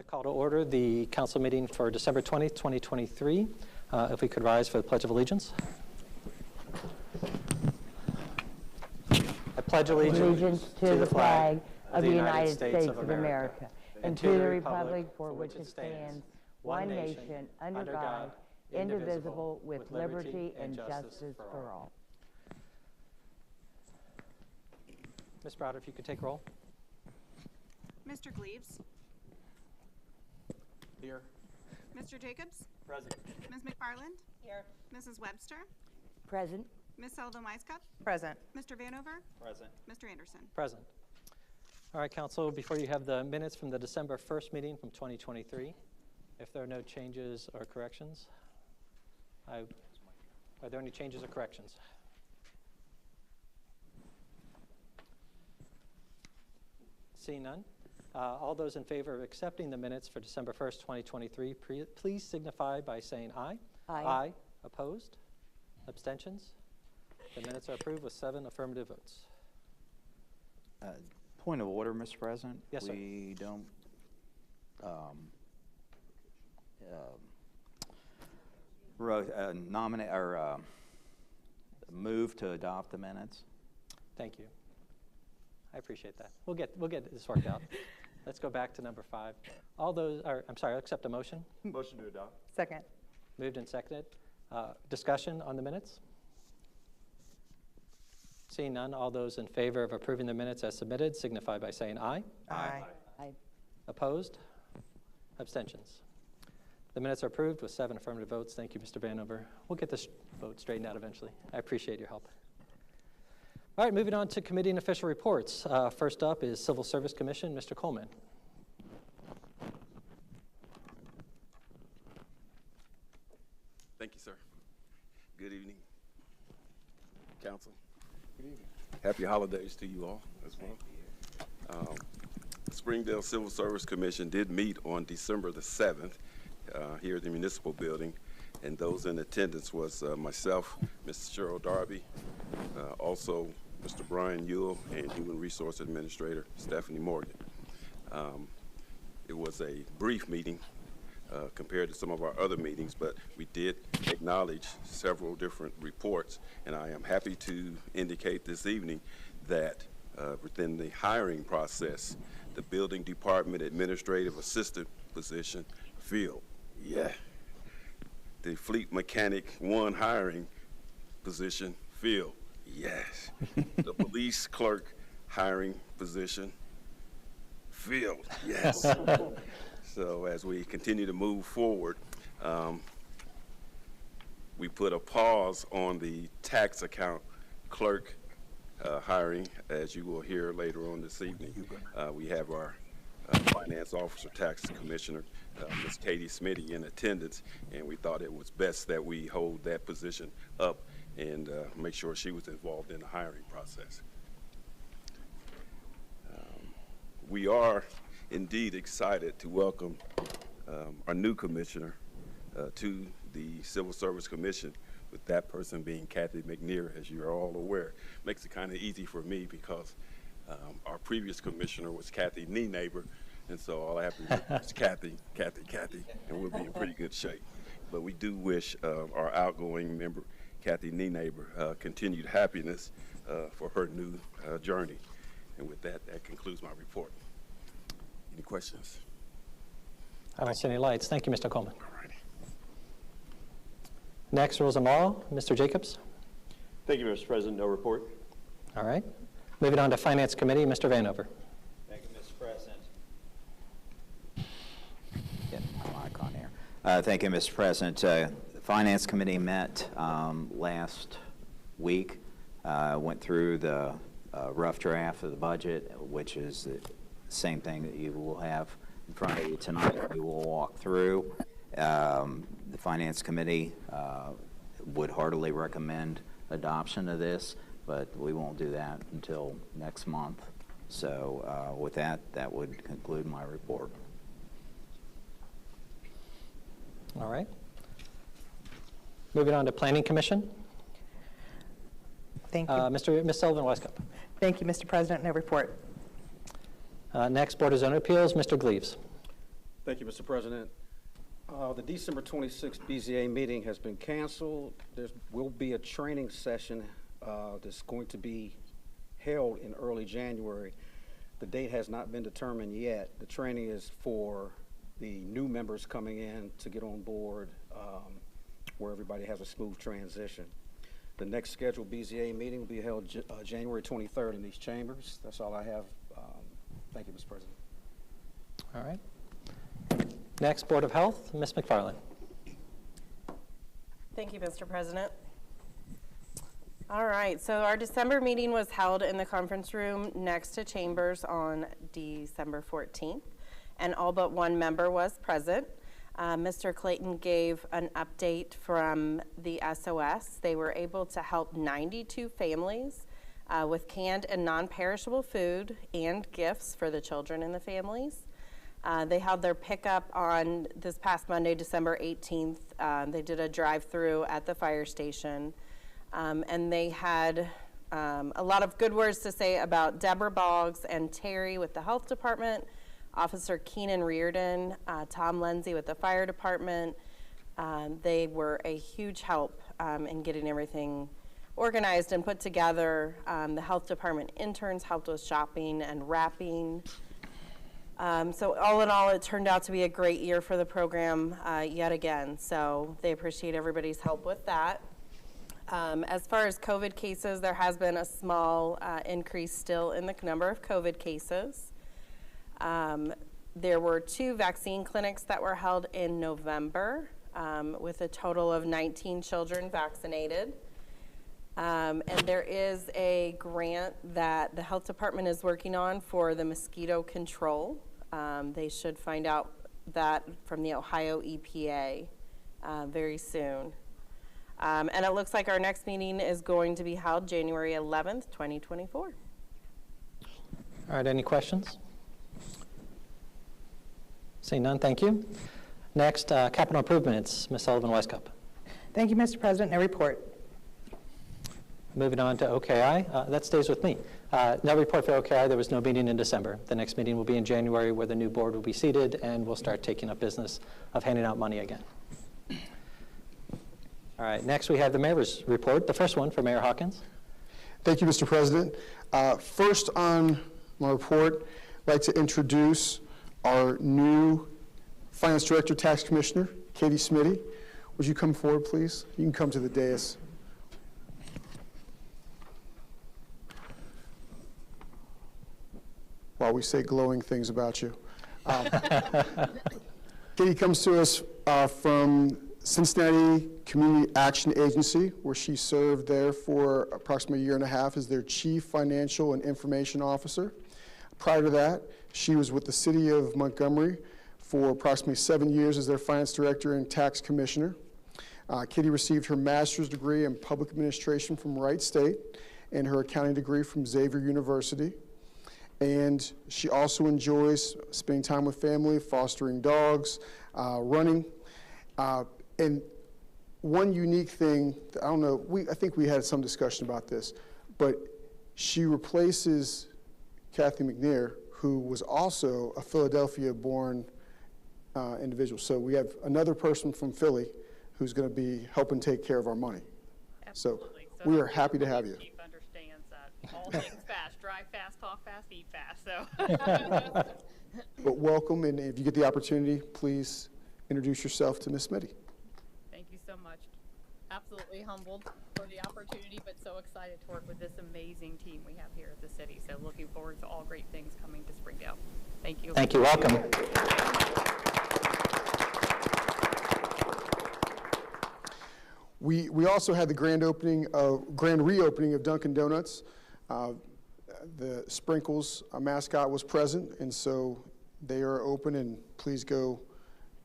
call to order the council meeting for December 20th, 2023. If we could rise for the Pledge of Allegiance. I pledge allegiance to the flag of the United States of America and to the republic for which it stands, one nation, under God, indivisible, with liberty and justice for all. Ms. Browder, if you could take roll. Mr. Gleaves. Here. Mr. Jacobs. Present. Ms. McFarland. Here. Mrs. Webster. Present. Ms. Sullivan Weisskopf. Present. Mr. Vanover. Present. Mr. Anderson. Present. All right, Council, before you have the minutes from the December 1st meeting from 2023, if there are no changes or corrections, are there any changes or corrections? Seeing none, all those in favor of accepting the minutes for December 1st, 2023, please signify by saying aye. Aye. Aye. Opposed? Abstentions? The minutes are approved with 7 affirmative votes. Point of order, Mr. President. Yes, sir. We don't nominate or move to adopt the minutes. Thank you. I appreciate that. We'll get this worked out. Let's go back to number 5. All those are, I'm sorry, I'll accept a motion. Motion to adopt. Second. Moved and seconded. Discussion on the minutes? Seeing none, all those in favor of approving the minutes as submitted signify by saying aye. Aye. Aye. Opposed? Abstentions? The minutes are approved with 7 affirmative votes. Thank you, Mr. Vanover. We'll get this vote straightened out eventually. I appreciate your help. All right, moving on to committee and official reports. First up is Civil Service Commission, Mr. Coleman. Thank you, sir. Good evening, council. Good evening. Happy holidays to you all as well. Springdale Civil Service Commission did meet on December the 7th here at the municipal building, and those in attendance was myself, Ms. Cheryl Darby, also Mr. Brian Ewell, and Human Resource Administrator Stephanie Morgan. It was a brief meeting compared to some of our other meetings, but we did acknowledge several different reports, and I am happy to indicate this evening that within the hiring process, the building department administrative assistant position filled. Yeah. The fleet mechanic 1 hiring position filled. Yes. The police clerk hiring position filled. Yes. So as we continue to move forward, we put a pause on the tax account clerk hiring, as you will hear later on this evening. We have our finance officer, tax commissioner, Ms. Katie Smitty in attendance, and we thought it was best that we hold that position up and make sure she was involved in the hiring process. We are indeed excited to welcome our new commissioner to the Civil Service Commission, with that person being Kathy McNear, as you're all aware. Makes it kind of easy for me because our previous commissioner was Kathy Neighbor, and so all I have to do is Kathy, and we'll be in pretty good shape. But we do wish our outgoing member, Kathy Neighbor, continued happiness for her new journey. And with that, that concludes my report. Any questions? I don't see any lights. Thank you, Mr. Coleman. All righty. Next, Rules and Law, Mr. Jacobs. Thank you, Mr. President. No report. All right. Moving on to Finance Committee, Mr. Vanover. Thank you, Mr. President. Get my mic on here. Thank you, Mr. President. The Finance Committee met last week, went through the rough draft of the budget, which is the same thing that you will have in front of you tonight. We will walk through. The Finance Committee would heartily recommend adoption of this, but we won't do that until next month. So with that, that would conclude my report. All right. Moving on to Planning Commission. Thank you. Ms. Sullivan Weisskopf. Thank you, Mr. President. No report. Next, Board of Zoning Appeals, Mr. Gleaves. Thank you, Mr. President. The December 26th BZA meeting has been canceled. There will be a training session that's going to be held in early January. The date has not been determined yet. The training is for the new members coming in to get on board, where everybody has a smooth transition. The next scheduled BZA meeting will be held January 23rd in these chambers. That's all I have. Thank you, Mr. President. All right. Next, Board of Health, Ms. McFarland. Thank you, Mr. President. All right, so our December meeting was held in the conference room next to Chambers on December 14th, and all but one member was present. Mr. Clayton gave an update from the SOS. They were able to help 92 families with canned and non-perishable food and gifts for the children and the families. They held their pickup on this past Monday, December 18th. They did a drive-through at the fire station. And they had a lot of good words to say about Deborah Boggs and Terry with the health department, Officer Keenan Reardon, Tom Lindsay with the fire department. They were a huge help in getting everything organized and put together. The health department interns helped with shopping and wrapping. So all in all, it turned out to be a great year for the program yet again. So they appreciate everybody's help with that. As far as COVID cases, there has been a small increase still in the number of COVID cases. There were 2 vaccine clinics that were held in November with a total of 19 children vaccinated. And there is a grant that the health department is working on for the mosquito control. They should find out that from the Ohio EPA very soon. And it looks like our next meeting is going to be held January 11th, 2024. All right, any questions? Seeing none, thank you. Next, capital improvements, Ms. Sullivan-Weisskopf. Thank you, Mr. President. No report. Moving on to OKI, that stays with me. No report for OKI. There was no meeting in December. The next meeting will be in January, where the new board will be seated, and we'll start taking up business of handing out money again. All right, next we have the mayor's report. The first one for Mayor Hawkins. Thank you, Mr. President. First on my report, I'd like to introduce our new Finance Director, Tax Commissioner, Katie Smitty. Would you come forward, please? You can come to the dais. While we say glowing things about you. Katie comes to us from Cincinnati Community Action Agency, where she served there for approximately a year and a half as their Chief Financial and Information Officer. Prior to that, she was with the City of Montgomery for approximately 7 years as their Finance Director and Tax Commissioner. Kitty received her master's degree in Public Administration from Wright State and her accounting degree from Xavier University. And she also enjoys spending time with family, fostering dogs, running. And one unique thing, I don't know, I think we had some discussion about this, but she replaces Kathy McNair, who was also a Philadelphia-born individual. So we have another person from Philly who's going to be helping take care of our money. Absolutely. So we are happy to have you. Chief understands that all things fast, drive fast, talk fast, eat fast. So. But welcome, and if you get the opportunity, please introduce yourself to Ms. Smitty. Thank you so much. Absolutely humbled for the opportunity, but so excited to work with this amazing team we have here at the city. So looking forward to all great things coming to Springdale. Thank you. Thank you. Welcome. We also had the grand reopening of Dunkin' Donuts. The Sprinkles mascot was present, and so they are open, and please go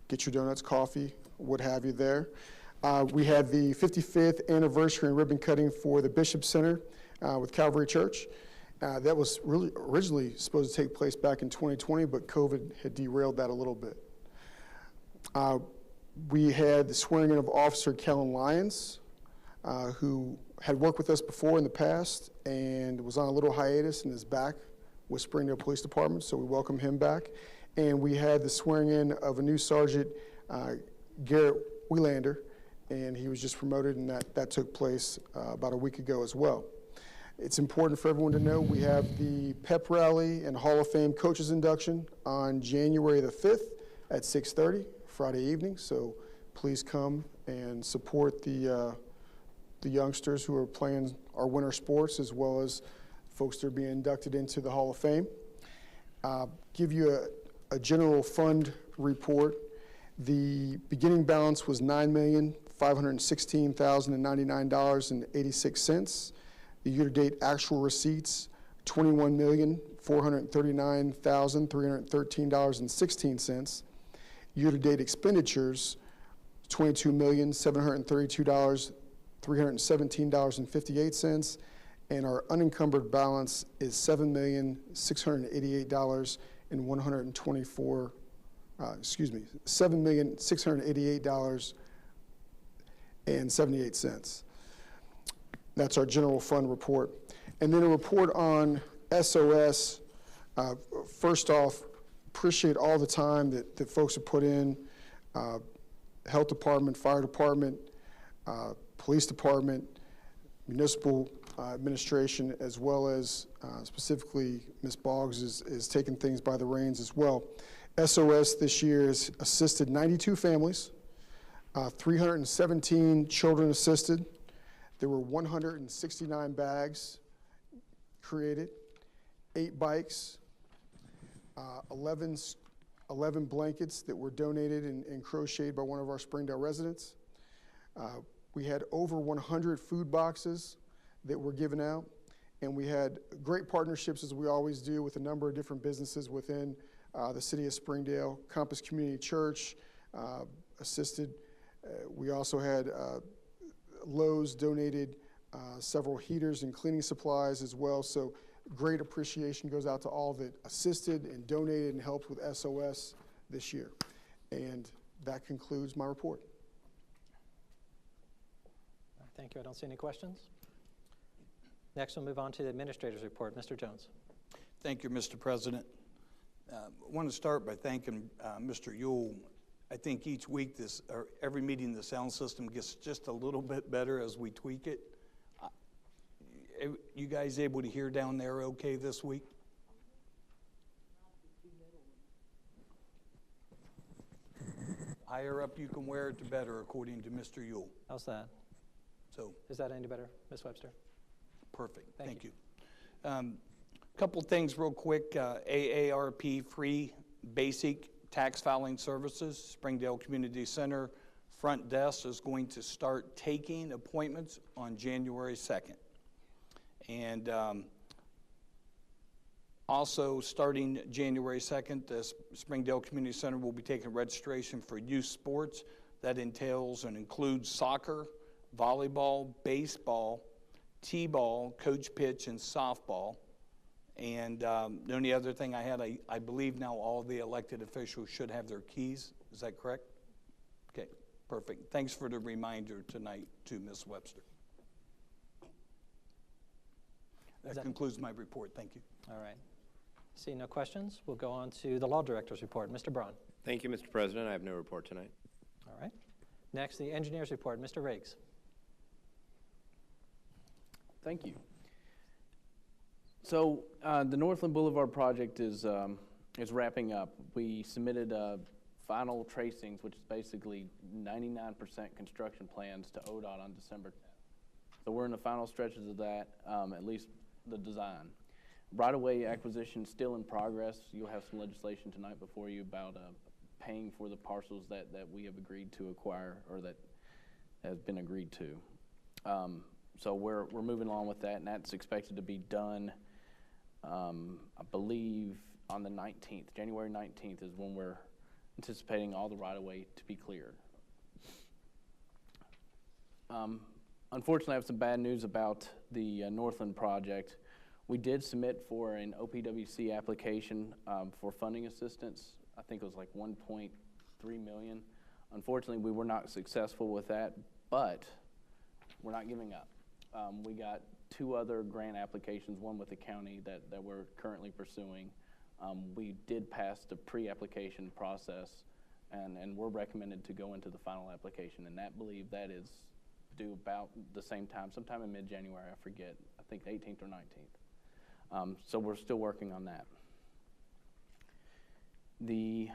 get your donuts, coffee, what have you there. We had the 55th anniversary and ribbon cutting for the Bishop Center with Calvary Church. That was really originally supposed to take place back in 2020, but COVID had derailed that a little bit. We had the swearing in of Officer Kellen Lyons, who had worked with us before in the past and was on a little hiatus and is back with Springdale Police Department, so we welcome him back. and we had the swearing in of a new Sergeant, Garrett Wielander, and he was just promoted, and that took place about a week ago as well. It's important for everyone to know we have the pep rally and Hall of Fame coaches induction on January the 5th at 6:30, Friday evening, so please come and support the youngsters who are playing our winter sports, as well as folks that are being inducted into the Hall of Fame. Give you a general fund report. The beginning balance was $9,516,099.86. The year-to-date actual receipts, $21,439,313.16. Year-to-date expenditures, $22,732,317.58. And our unencumbered balance is $7,688.78. That's our general fund report. And then a report on SOS. First off, appreciate all the time that folks have put in, health department, fire department, police department, municipal administration, as well as specifically Ms. Boggs is taking things by the reins as well. SOS this year has assisted 92 families, 317 children assisted. There were 169 bags created, 8 bikes, 11 blankets that were donated and crocheted by one of our Springdale residents. We had over 100 food boxes that were given out, and we had great partnerships, as we always do, with a number of different businesses within the city of Springdale. Compass Community Church assisted. We also had Lowe's donated several heaters and cleaning supplies as well. So great appreciation goes out to all that assisted and donated and helped with SOS this year. And that concludes my report. Thank you. I don't see any questions. Next, we'll move on to the administrator's report. Mr. Jones. Thank you, Mr. President. I want to start by thanking Mr. Yule. I think each week, or every meeting, the sound system gets just a little bit better as we tweak it. You guys able to hear down there okay this week? Higher up you can wear it, the better, according to Mr. Yule. How's that? So, is that any better, Ms. Webster? Perfect. Thank you. Couple things real quick. AARP free basic tax filing services. Springdale Community Center front desk is going to start taking appointments on January 2nd. And also starting January 2nd, the Springdale Community Center will be taking registration for youth sports. That entails and includes soccer, volleyball, baseball, t-ball, coach pitch, and softball. And the only other thing I had, I believe now all the elected officials should have their keys. Is that correct? Okay, perfect. Thanks for the reminder tonight to Ms. Webster. That concludes my report. Thank you. All right. Seeing no questions, we'll go on to the law director's report. Mr. Braun. Thank you, Mr. President. I have no report tonight. All right. Next, the engineer's report. Mr. Riggs. Thank you. So the Northland Boulevard project is wrapping up. We submitted final tracings, which is basically 99% construction plans to ODOT on December 10th. So we're in the final stretches of that, at least the design. Right-of-way acquisition still in progress. You'll have some legislation tonight before you about paying for the parcels that we have agreed to acquire, or that has been agreed to. So we're moving along with that, and that's expected to be done, I believe, on the 19th. January 19th is when we're anticipating all the right-of-way to be cleared. Unfortunately, I have some bad news about the Northland project. We did submit for an OPWC application for funding assistance. I think it was like $1.3 million. Unfortunately, we were not successful with that, but we're not giving up. We got 2 other grant applications, one with the county that we're currently pursuing. We did pass the pre-application process, and we're recommended to go into the final application, and I believe that is due about the same time, sometime in mid-January, I forget, I think the 18th or 19th. So we're still working on that. The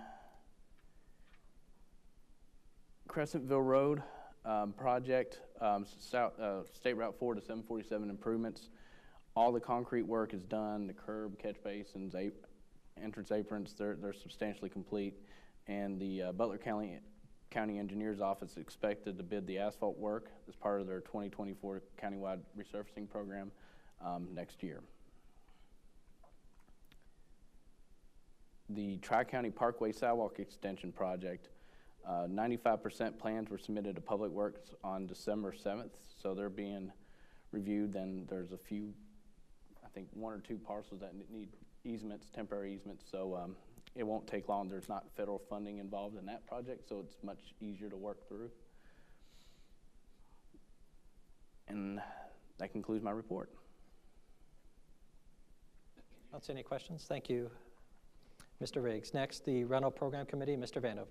Crescentville Road project, State Route 4 to 747 improvements. All the concrete work is done, the curb, catch basins, entrance aprons, they're substantially complete. And the Butler County Engineer's Office is expected to bid the asphalt work as part of their 2024 countywide resurfacing program next year. The Tri-County Parkway Sidewalk Extension Project, 95% plans were submitted to Public Works on December 7th, so they're being reviewed. Then there's a few, I think 1 or 2 parcels that need easements, temporary easements, so it won't take long. There's not federal funding involved in that project, so it's much easier to work through. And that concludes my report. I don't see any questions. Thank you, Mr. Riggs. Next, the Rental Program Committee, Mr. Vanover.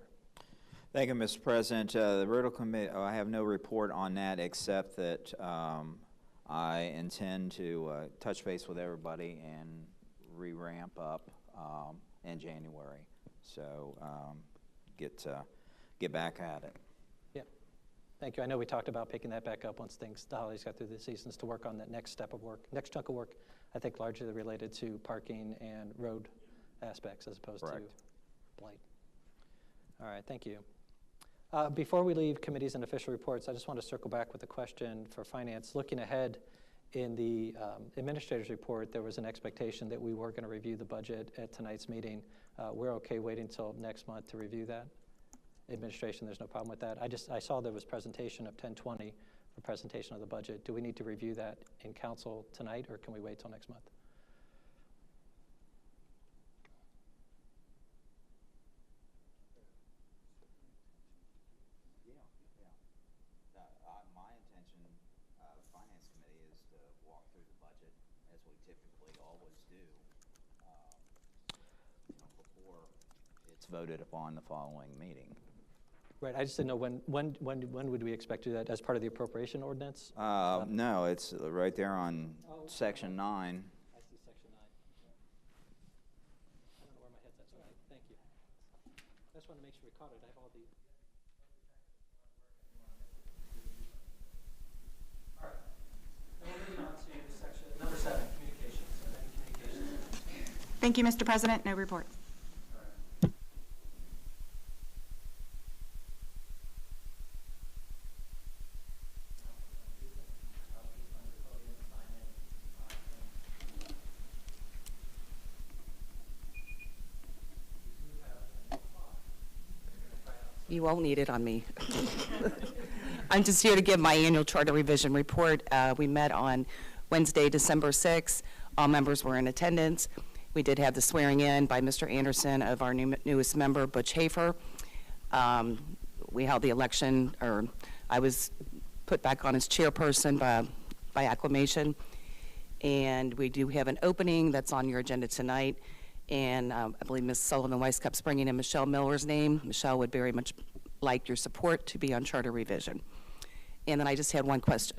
Thank you, Mr. President. The Rental Committee, I have no report on that except that I intend to touch base with everybody and re-ramp up in January. So get back at it. Yeah, thank you. I know we talked about picking that back up once the holidays got through the seasons to work on that next step of work, next chunk of work, I think largely related to parking and road aspects as opposed Correct. to blight. All right, thank you. Before we leave committees and official reports, I just want to circle back with a question for finance. Looking ahead, in the administrator's report, there was an expectation that we were going to review the budget at tonight's meeting. We're okay waiting until next month to review that? Administration, there's no problem with that. I saw there was presentation of 10:20 for presentation of the budget. Do we need to review that in council tonight, or can we wait till next month? My intention, Finance Committee, is to walk through the budget as we typically always do, before it's voted upon the following meeting. Right, I just didn't know when would we expect to do that, as part of the appropriation ordinance? No, it's right there on section 9. I see section 9. I don't know where my head's at tonight. Thank you. I just want to make sure we caught it. I have all the... All right. Now we're moving on to section number 7, communications. Thank you, Mr. President. No report. You won't need it on me. I'm just here to give my annual charter revision report. We met on Wednesday, December 6th. All members were in attendance. We did have the swearing in by Mr. Anderson of our newest member, Butch Hafer. We held the election, or I was put back on as chairperson by acclamation. And we do have an opening that's on your agenda tonight. And I believe Ms. Sullivan-Weisskop's bringing in Michelle Miller's name. Michelle would very much like your support to be on charter revision. And then I just had one question.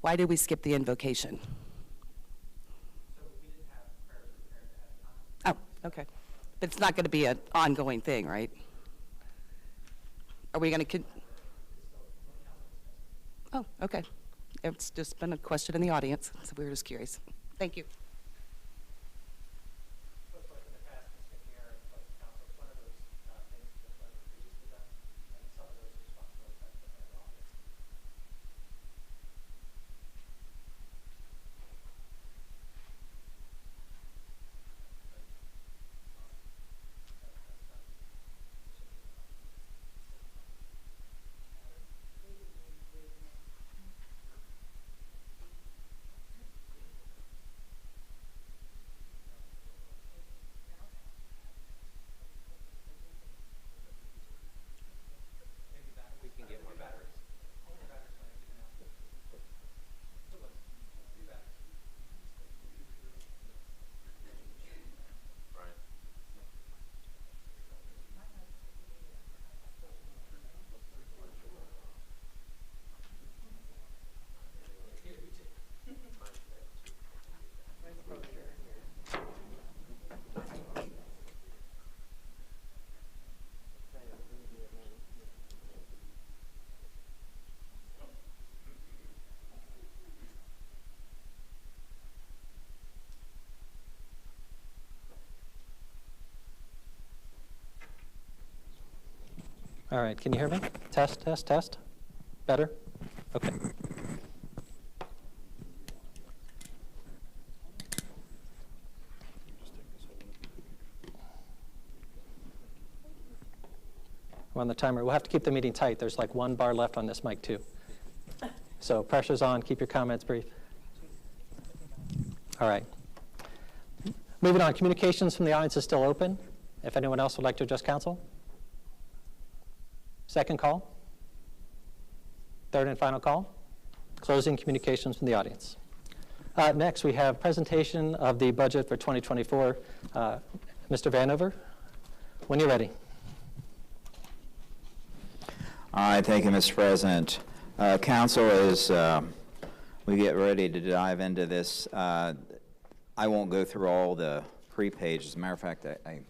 Why did we skip the invocation? So we didn't have prayers prepared ahead of time. Oh, okay. But it's not going to be an ongoing thing, right? Are we going to... Oh, okay. It's just been a question in the audience, so we were just curious. Thank you. All right, can you hear me? Test, test, test. Better? Okay. We're on the timer. We'll have to keep the meeting tight. There's like 1 bar left on this mic, too. So pressure's on. Keep your comments brief. All right. Moving on, communications from the audience is still open. If anyone else would like to address council. Second call. Third and final call. Closing communications from the audience. Next, we have presentation of the budget for 2024. Mr. Vanover, when you're ready. All right, thank you, Mr. President. Council, as we get ready to dive into this, I won't go through all the pre-pages. As a matter of fact, I'd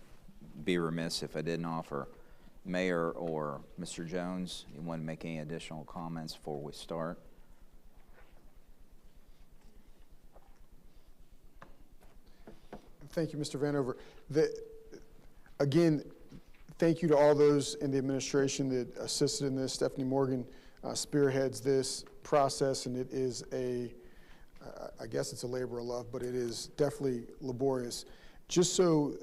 be remiss if I didn't offer Mayor or Mr. Jones, you want to make any additional comments before we start? Thank you, Mr. Vanover. Again, thank you to all those in the administration that assisted in this. Stephanie Morgan spearheads this process, and it is I guess it's a labor of love, but it is definitely laborious. Just so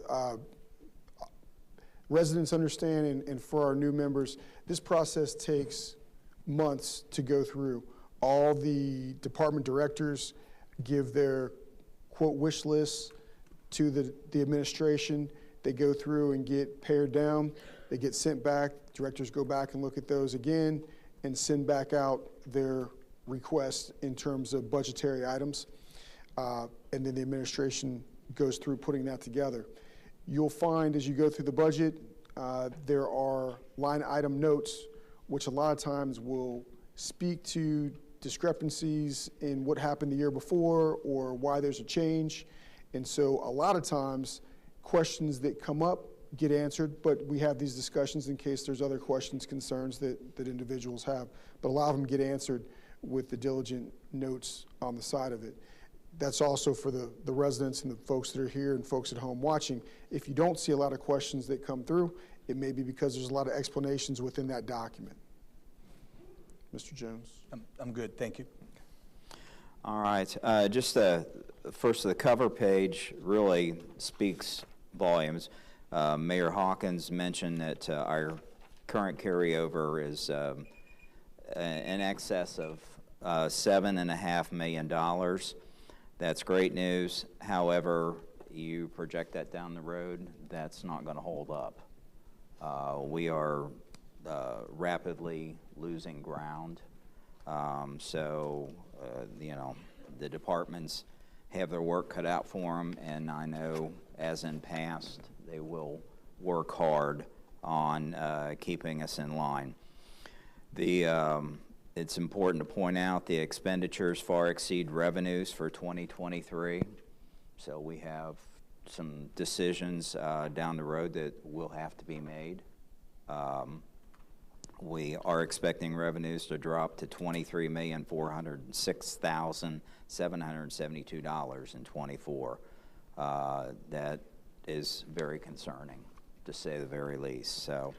residents understand, and for our new members, this process takes months to go through. All the department directors give their, quote, wish lists to the administration. They go through and get pared down. They get sent back. Directors go back and look at those again and send back out their requests in terms of budgetary items. And then the administration goes through putting that together. You'll find as you go through the budget, there are line item notes, which a lot of times will speak to discrepancies in what happened the year before or why there's a change. And so a lot of times, questions that come up get answered, but we have these discussions in case there's other questions, concerns that individuals have. But a lot of them get answered with the diligent notes on the side of it. That's also for the residents and the folks that are here and folks at home watching. If you don't see a lot of questions that come through, it may be because there's a lot of explanations within that document. Mr. Jones? I'm good, thank you. All right, just first the cover page really speaks volumes. Mayor Hawkins mentioned that our current carryover is in excess of $7.5 million. That's great news. However, you project that down the road, that's not going to hold up. We are rapidly losing ground. You know, the departments have their work cut out for them, and I know, as in past, they will work hard on keeping us in line. It's important to point out the expenditures far exceed revenues for 2023, so we have some decisions down the road that will have to be made. We are expecting revenues to drop to $23,406,772 in '24. That is very concerning, to say the very least. So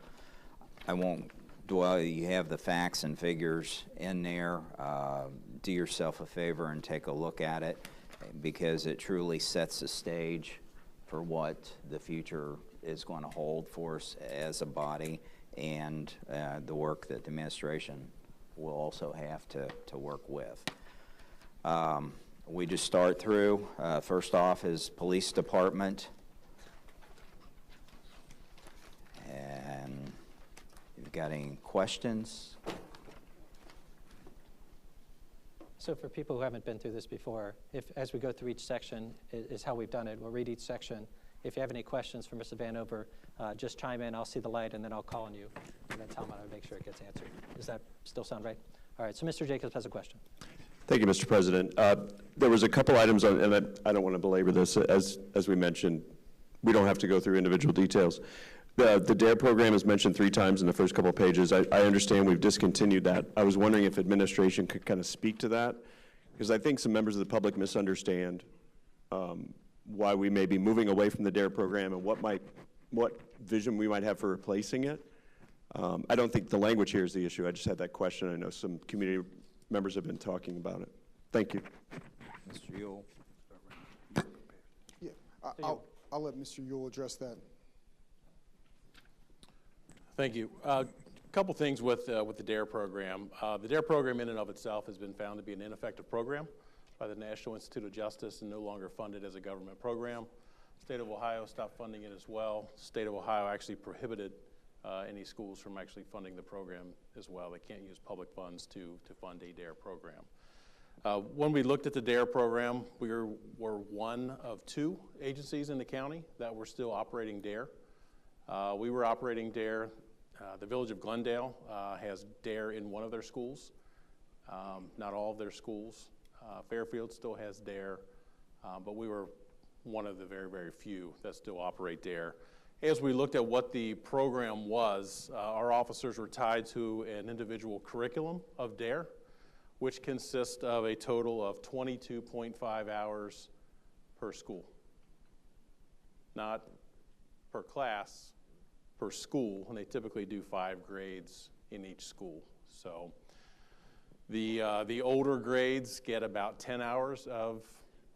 I won't dwell. You have the facts and figures in there. Do yourself a favor and take a look at it, because it truly sets the stage for what the future is going to hold for us as a body, and the work that the administration will also have to work with. We just start through. First off is police department. And if you've got any questions? So for people who haven't been through this before, as we go through each section is how we've done it. We'll read each section. If you have any questions for Mr. Vanover, just chime in. I'll see the light, and then I'll call on you, and then tell him how to make sure it gets answered. Does that still sound right? All right, so Mr. Jacobs has a question. Thank you, Mr. President. There was a couple items, on, and I don't want to belabor this. As we mentioned, we don't have to go through individual details. The DARE program is mentioned 3 times in the first couple of pages. I understand we've discontinued that. I was wondering if administration could kind of speak to that, because I think some members of the public misunderstand why we may be moving away from the DARE program and what vision we might have for replacing it. I don't think the language here is the issue. I just had that question. I know some community members have been talking about it. Thank you. Mr. Yule. Yeah, I'll let Mr. Yule address that. Thank you. A couple things with the DARE program. The DARE program in and of itself has been found to be an ineffective program by the National Institute of Justice and no longer funded as a government program. State of Ohio stopped funding it as well. State of Ohio actually prohibited any schools from actually funding the program as well. They can't use public funds to fund a DARE program. When we looked at the DARE program, we were one of 2 agencies in the county that were still operating DARE. We were operating DARE. The Village of Glendale has DARE in one of their schools, not all of their schools. Fairfield still has DARE, but we were one of the very, very few that still operate DARE. As we looked at what the program was, our officers were tied to an individual curriculum of DARE, which consists of a total of 22.5 hours per school. Not per class, per school, and they typically do 5 grades in each school. So the older grades get about 10 hours of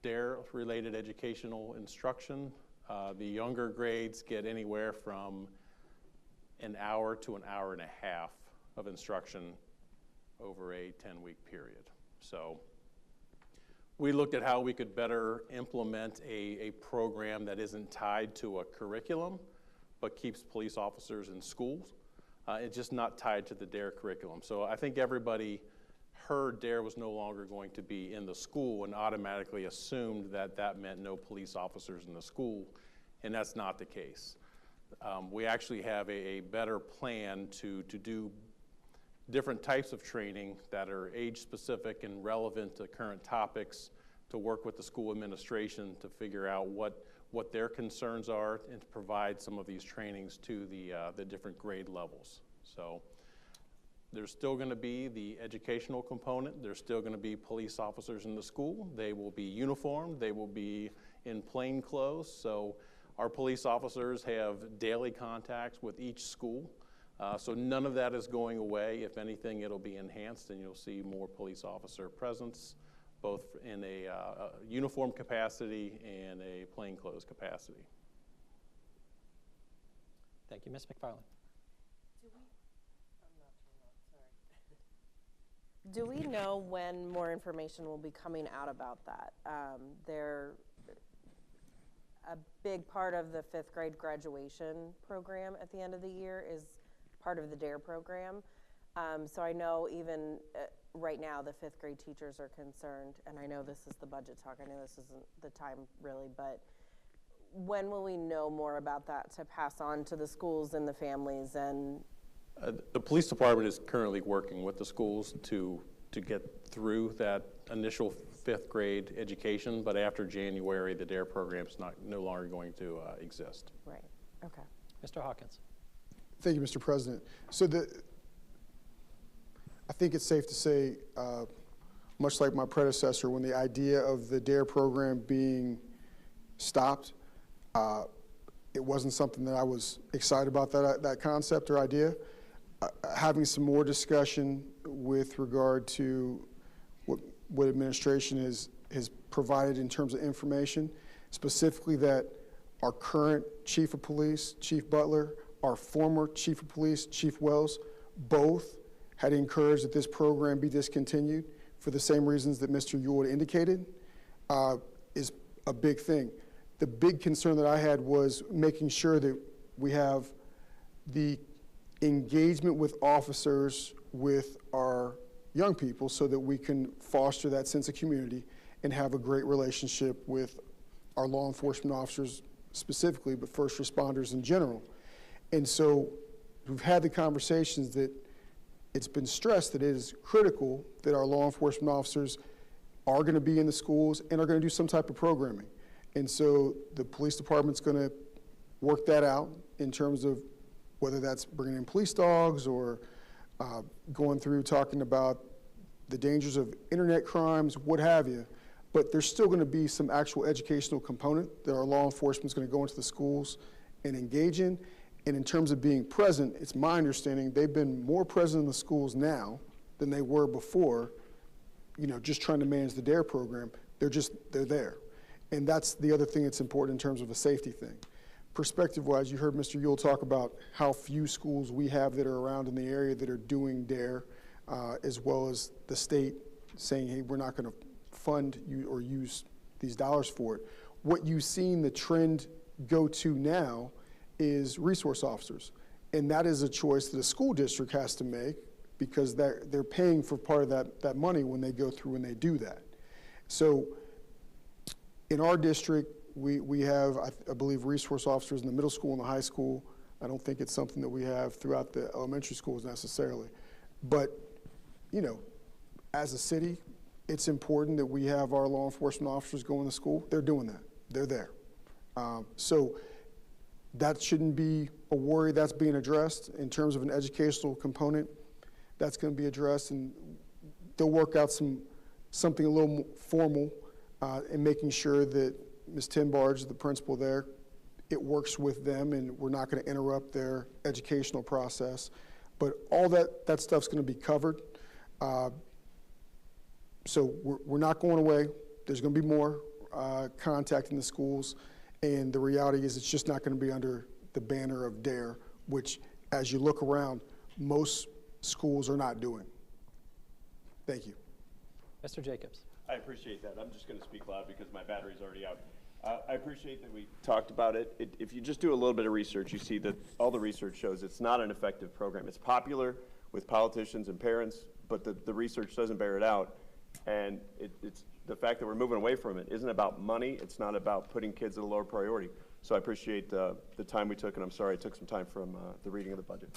DARE-related educational instruction. The younger grades get anywhere from an hour to an hour and a half of instruction over a 10-week period. So we looked at how we could better implement a program that isn't tied to a curriculum, but keeps police officers in schools. It's just not tied to the DARE curriculum. So I think everybody heard DARE was no longer going to be in the school and automatically assumed that that meant no police officers in the school, and that's not the case. We actually have a better plan to do different types of training that are age-specific and relevant to current topics, to work with the school administration to figure out what their concerns are and to provide some of these trainings to the different grade levels. So there's still going to be the educational component. There's still going to be police officers in the school. They will be uniformed. They will be in plain clothes. So our police officers have daily contacts with each school. So none of that is going away. If anything, it'll be enhanced, and you'll see more police officer presence, both in a uniform capacity and a plainclothes capacity. Thank you. Ms. McFarland. Do we know when more information will be coming out about that? A big part of the 5th grade graduation program at the end of the year is part of the DARE program. So I know even right now the 5th grade teachers are concerned, and I know this is the budget talk, I know this isn't the time really, but when will we know more about that to pass on to the schools and the families? And the police department is currently working with the schools to get through that initial 5th grade education, but after January, the DARE program is no longer going to exist. Right, okay. Mr. Hawkins. Thank you, Mr. President. So I think it's safe to say, much like my predecessor, when the idea of the DARE program being stopped, it wasn't something that I was excited about, that concept or idea. Having some more discussion with regard to what administration has provided in terms of information, specifically that our current chief of police, Chief Butler, our former chief of police, Chief Wells, both had encouraged that this program be discontinued for the same reasons that Mr. Yule indicated, is a big thing. The big concern that I had was making sure that we have the engagement with officers with our young people so that we can foster that sense of community and have a great relationship with our law enforcement officers specifically, but first responders in general. And so we've had the conversations that it's been stressed that it is critical that our law enforcement officers are going to be in the schools and are going to do some type of programming. And so the police department's going to work that out in terms of whether that's bringing in police dogs or going through talking about the dangers of internet crimes, what have you. But there's still going to be some actual educational component that our law enforcement is going to go into the schools and engage in. And in terms of being present, it's my understanding they've been more present in the schools now than they were before, just trying to manage the DARE program. They're there. And that's the other thing that's important in terms of a safety thing. Perspective-wise, you heard Mr. Yule talk about how few schools we have that are around in the area that are doing DARE, as well as the state saying, hey, we're not going to fund you or use these dollars for it. What you've seen the trend go to now is resource officers. And that is a choice that a school district has to make because they're paying for part of that money when they go through and they do that. So in our district, we have, I believe, resource officers in the middle school and the high school. I don't think it's something that we have throughout the elementary schools necessarily. But, as a city, it's important that we have our law enforcement officers going to school. They're doing that. They're there. So that shouldn't be a worry. That's being addressed in terms of an educational component. That's going to be addressed, and they'll work out something a little more formal in making sure that Ms. Tinbarge, the principal there, it works with them, and we're not going to interrupt their educational process. But all that stuff's going to be covered. So we're not going away. There's going to be more contact in the schools. And the reality is it's just not going to be under the banner of DARE, which, as you look around, most schools are not doing. Thank you. Mr. Jacobs. I appreciate that. I'm just going to speak loud because my battery's already out. I appreciate that we talked about it. If you just do a little bit of research, you see that all the research shows it's not an effective program. It's popular with politicians and parents, but the research doesn't bear it out. And it's the fact that we're moving away from it isn't about money. It's not about putting kids at a lower priority. So I appreciate the time we took, and I'm sorry I took some time from the reading of the budget.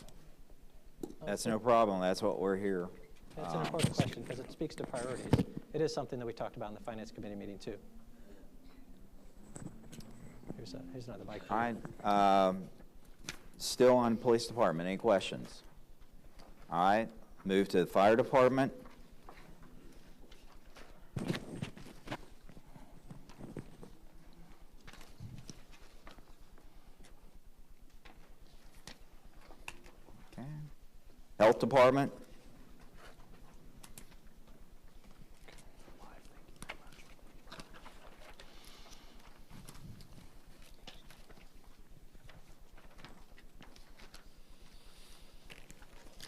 That's no problem. That's what we're here. It's an important question because it speaks to priorities. It is something that we talked about in the Finance Committee meeting, too. Here's another mic. All right. Still on police department. Any questions? All right. Move to the fire department. Okay. Health department.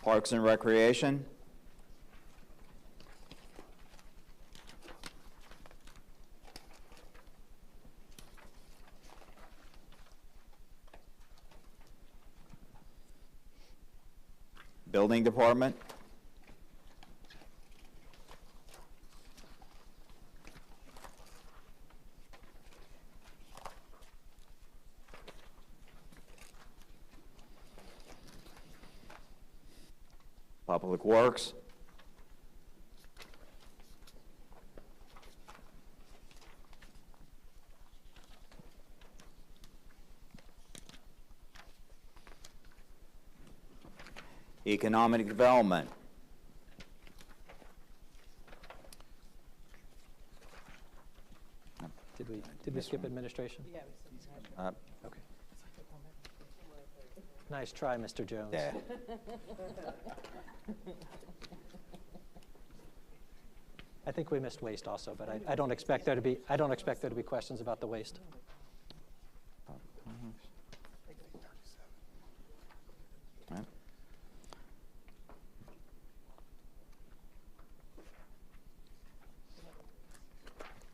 Parks and Recreation. Building Department. Public Works. Economic Development. Did we skip administration? Yeah, okay. Nice try, Mr. Jones. Yeah. I think we missed waste also, but I don't expect there to be questions about the waste. Right.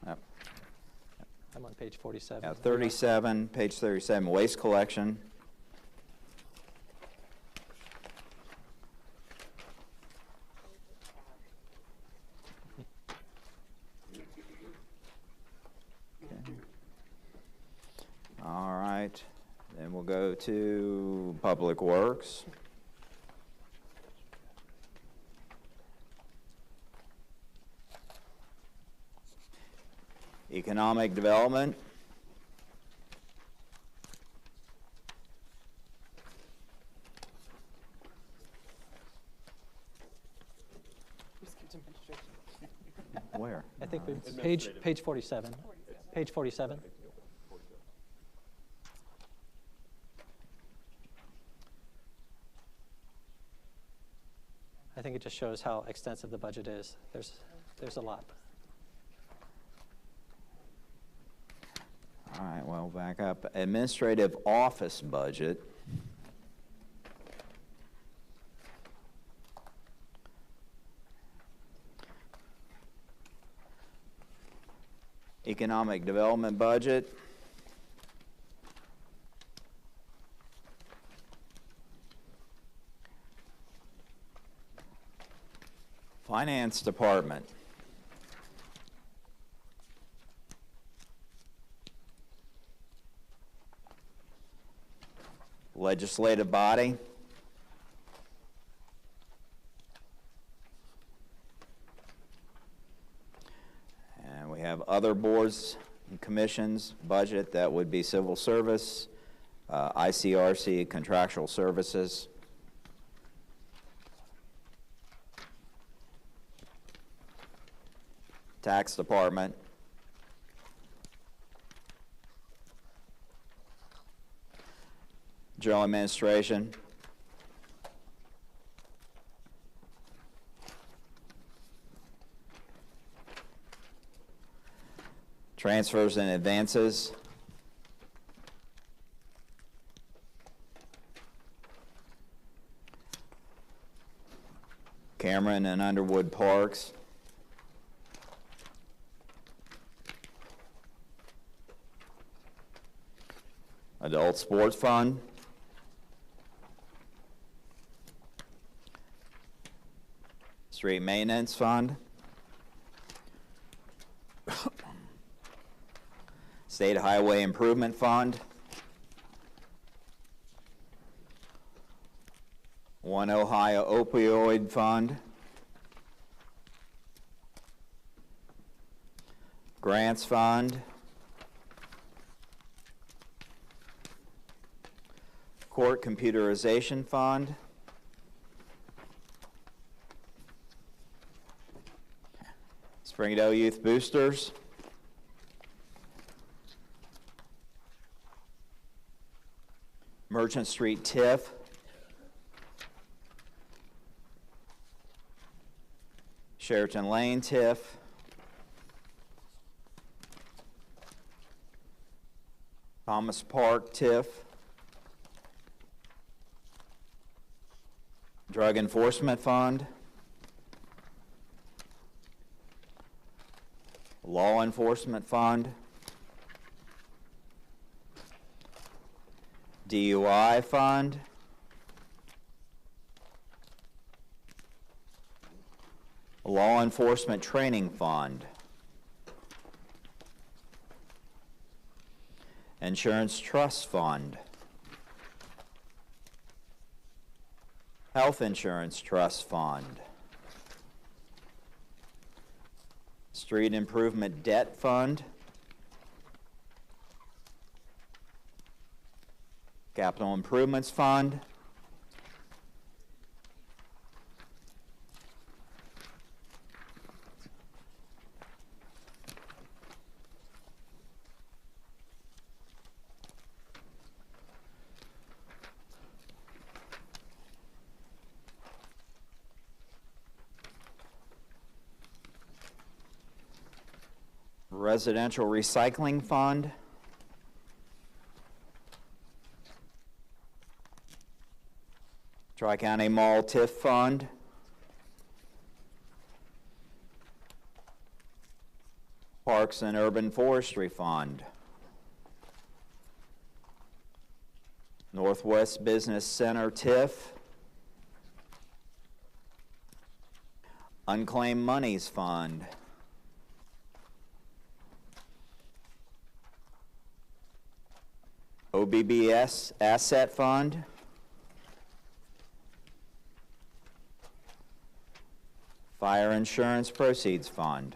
Yep. I'm on page 47. Yeah, 37, page 37, waste collection. All right, then we'll go to Public Works. Economic Development. Where? I think page 47. Page 47. think it just shows how extensive the budget is. There's a lot. All right, well, back up. Administrative office budget. Economic development budget. Finance department. Legislative body. And we have other boards and commissions budget. That would be civil service, ICRC, contractual services. Tax department. General administration. Transfers and advances. Cameron and Underwood Parks. Adult Sports Fund. Street Maintenance Fund. State Highway Improvement Fund. One Ohio Opioid Fund. Grants Fund. Court Computerization Fund. Springdale Youth Boosters. Merchant Street TIF. Sheraton Lane TIF. Thomas Park TIF. Drug Enforcement Fund. Law Enforcement Fund. DUI Fund. Law Enforcement Training Fund. Insurance Trust Fund. Health Insurance Trust Fund. Street Improvement Debt Fund. Capital Improvements Fund. Residential Recycling Fund. Tri-County Mall TIF Fund. Parks and Urban Forestry Fund. Northwest Business Center TIF. Unclaimed Monies Fund. OBBS Asset Fund. Fire Insurance Proceeds Fund.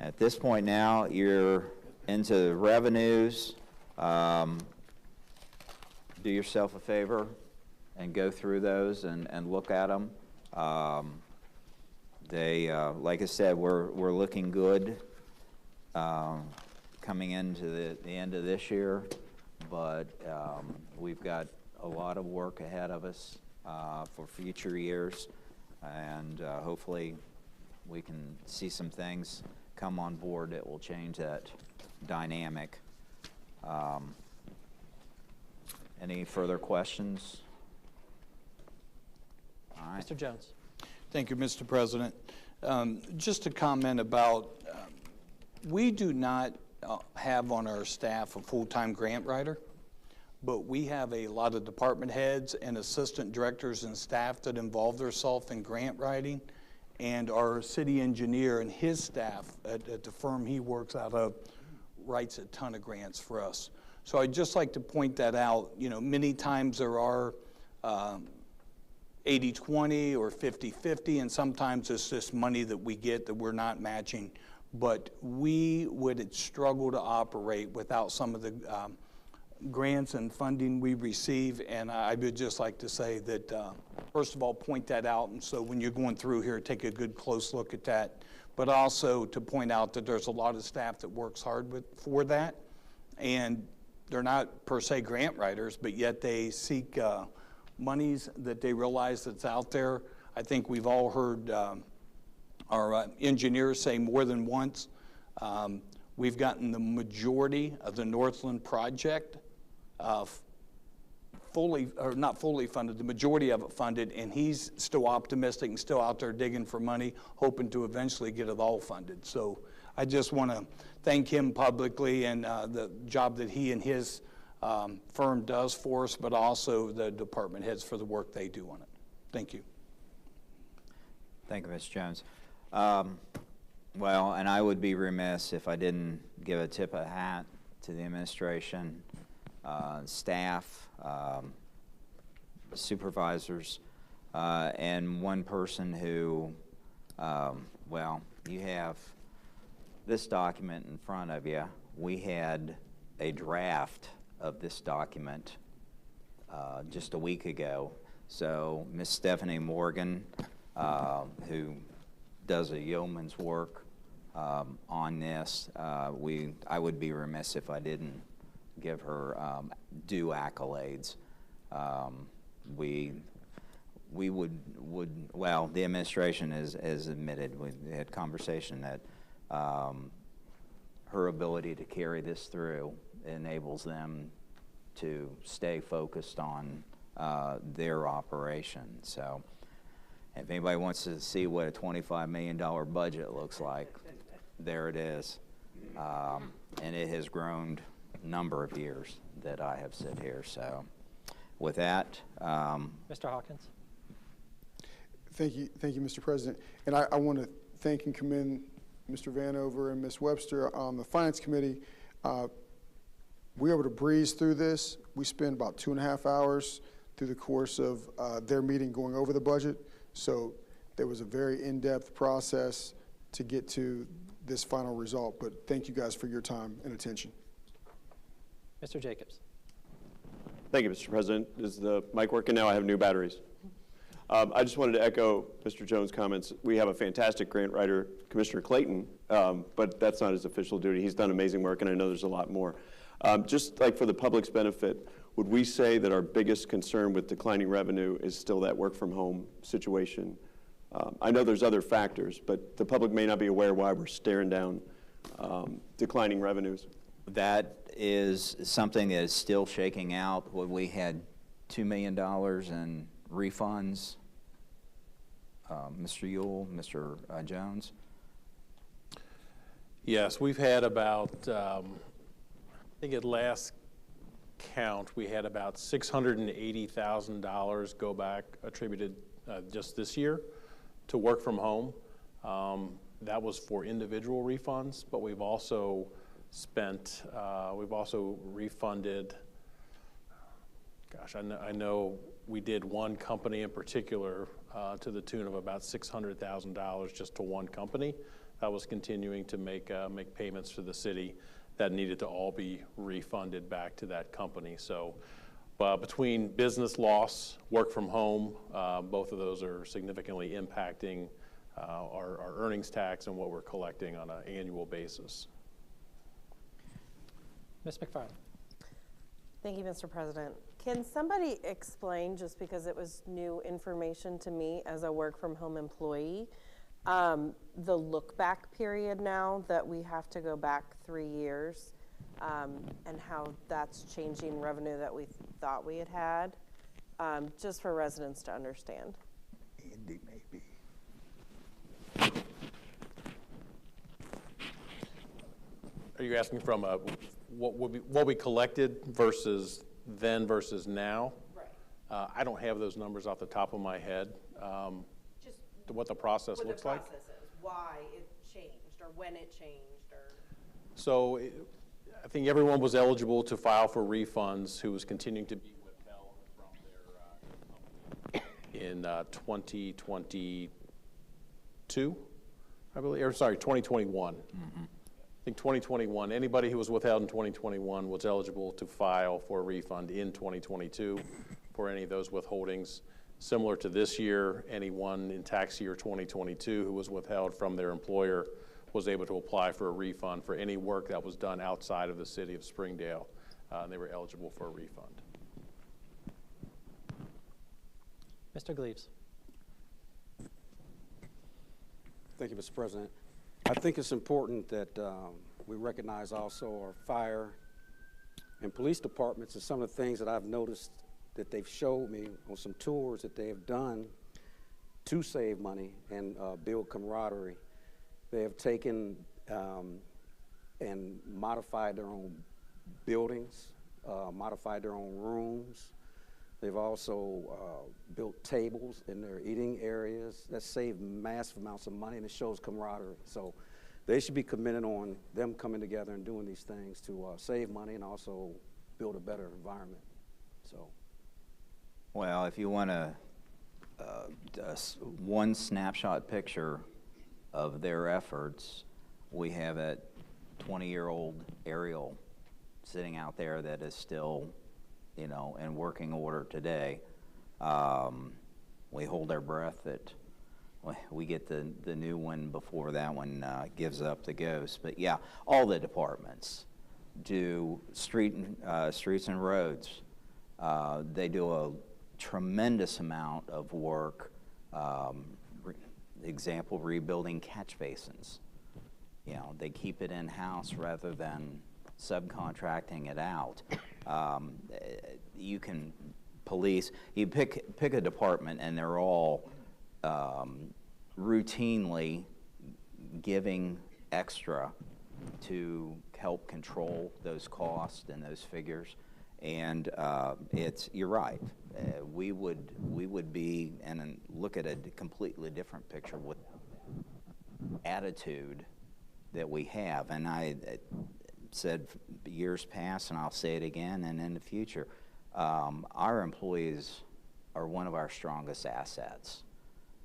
At this point now, you're into revenues. Do yourself a favor and go through those and look at them. Like I said, we're looking good coming into the end of this year, but we've got a lot of work ahead of us for future years, and hopefully we can see some things come on board that will change that dynamic. Any further questions? All right. Mr. Jones. Thank you, Mr. President. Just a comment about, we do not have on our staff a full-time grant writer, but we have a lot of department heads and assistant directors and staff that involve themselves in grant writing, and our city engineer and his staff at the firm he works out of writes a ton of grants for us. So I'd just like to point that out. You know, many times there are 80-20 or 50-50, and sometimes it's just money that we get that we're not matching. But we would struggle to operate without some of the grants and funding we receive, and I would just like to say that, first of all, point that out, and so when you're going through here, take a good close look at that. But also to point out that there's a lot of staff that works hard for that, and they're not per se grant writers, but yet they seek monies that they realize that's out there. I think we've all heard our engineers say more than once, we've gotten the majority of the Northland project fully, or not fully funded, the majority of it funded, and he's still optimistic and still out there digging for money, hoping to eventually get it all funded. So I just want to thank him publicly and the job that he and his firm does for us, but also the department heads for the work they do on it. Thank you. Thank you, Mr. Jones. Well, and I would be remiss if I didn't give a tip of the hat to the administration, staff, supervisors, and one person who, well, you have this document in front of you. We had a draft of this document just a week ago. So Ms. Stephanie Morgan, who does a yeoman's work on this, I would be remiss if I didn't give her due accolades. We would well, the administration has admitted, we had conversation that her ability to carry this through enables them to stay focused on their operation. So if anybody wants to see what a $25 million budget looks like, there it is. And it has grown a number of years that I have sit here. So with that, Mr. Hawkins. Thank you, Mr. President. And I want to thank and commend Mr. Vanover and Ms. Webster on the Finance Committee. We were able to breeze through this. We spent about 2.5 hours through the course of their meeting going over the budget. So there was a very in-depth process to get to this final result. But thank you guys for your time and attention. Mr. Jacobs. Thank you, Mr. President. Is the mic working now? I have new batteries. I just wanted to echo Mr. Jones' comments. We have a fantastic grant writer, Commissioner Clayton, but that's not his official duty. He's done amazing work, and I know there's a lot more. Just like for the public's benefit, would we say that our biggest concern with declining revenue is still that work from home situation? I know there's other factors, but the public may not be aware why we're staring down declining revenues. that is something that is still shaking out. We had $2 million in refunds. Mr. Ewell, Mr. Jones? Yes, we've had about, I think at last count, we had about $680,000 go back attributed just this year to work from home. That was for individual refunds, but we've also spent, we've also refunded, gosh, I know we did one company in particular to the tune of about $600,000 just to one company that was continuing to make payments to the city that needed to all be refunded back to that company. So between business loss, work from home, both of those are significantly impacting our earnings tax and what we're collecting on an annual basis. Ms. McFarland. Thank you, Mr. President. Can somebody explain, just because it was new information to me as a work-from-home employee, the look-back period now that we have to go back 3 years, and how that's changing revenue that we thought we had had, just for residents to understand? Andy, maybe. Are you asking from what we collected versus then versus now? Right. I don't have those numbers off the top of my head. Just what the process looks like. What the process is, why it changed, or when it changed, or. So I think everyone was eligible to file for refunds who was continuing to be withheld from their company in 2022, I believe, or sorry, 2021. Mm-hmm. I think 2021, anybody who was withheld in 2021 was eligible to file for a refund in 2022 for any of those withholdings. Similar to this year, anyone in tax year 2022 who was withheld from their employer was able to apply for a refund for any work that was done outside of the city of Springdale, and they were eligible for a refund. Mr. Gleaves. Thank you, Mr. President. I think it's important that we recognize also our fire and police departments and some of the things that I've noticed that they've showed me on some tours that they have done to save money and build camaraderie. They have taken and modified their own buildings, modified their own rooms. They've also built tables in their eating areas that save massive amounts of money, and it shows camaraderie. So they should be commended on them coming together and doing these things to save money and also build a better environment. So, well, if you want one snapshot picture of their efforts, we have a 20-year-old aerial sitting out there that is still, you know, in working order today. We hold our breath that we get the new one before that one gives up the ghost. But yeah, all the departments do streets and roads. They do a tremendous amount of work. Example, rebuilding catch basins. You know, they keep it in-house rather than subcontracting it out. You can police, you pick a department and they're all routinely giving extra to help control those costs and those figures. And you're right. We would be and look at a completely different picture with attitude that we have. And I said years past, and I'll say it again, and in the future, our employees are one of our strongest assets,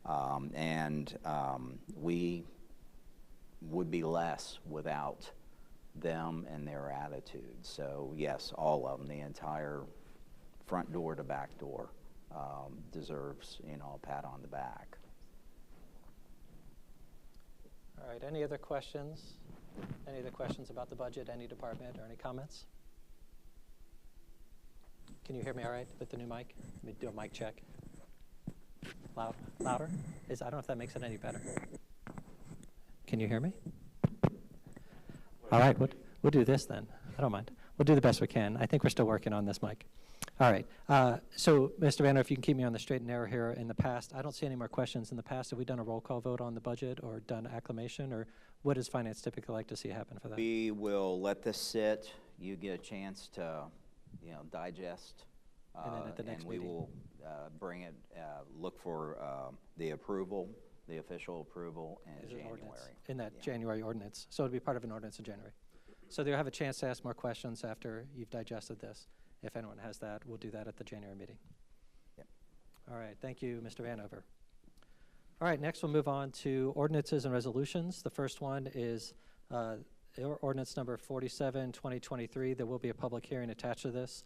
and we would be less without them and their attitude. So yes, all of them, the entire front door to back door, deserves, you know, a pat on the back. All right, any other questions? Any other questions about the budget, any department, or any comments? Can you hear me all right with the new mic? Let me do a mic check. Louder? I don't know if that makes it any better. Can you hear me? All right, we'll do this then. I don't mind. We'll do the best we can. I think we're still working on this mic. All right. So, Mr. Banner, if you can keep me on the straight and narrow here. In the past, I don't see any more questions. In the past, have we done a roll call vote on the budget or done acclamation, or what does finance typically like to see happen for that? We will let this sit. You get a chance to, you know, digest. And then at the next meeting, we will bring it, look for the approval, the official approval in January. In that January ordinance. So it'll be part of an ordinance in January. So you'll have a chance to ask more questions after you've digested this. If anyone has that, we'll do that at the January meeting. Yep. All right, thank you, Mr. Vanover. All right, next we'll move on to ordinances and resolutions. The first one is ordinance number 47, 2023. There will be a public hearing attached to this.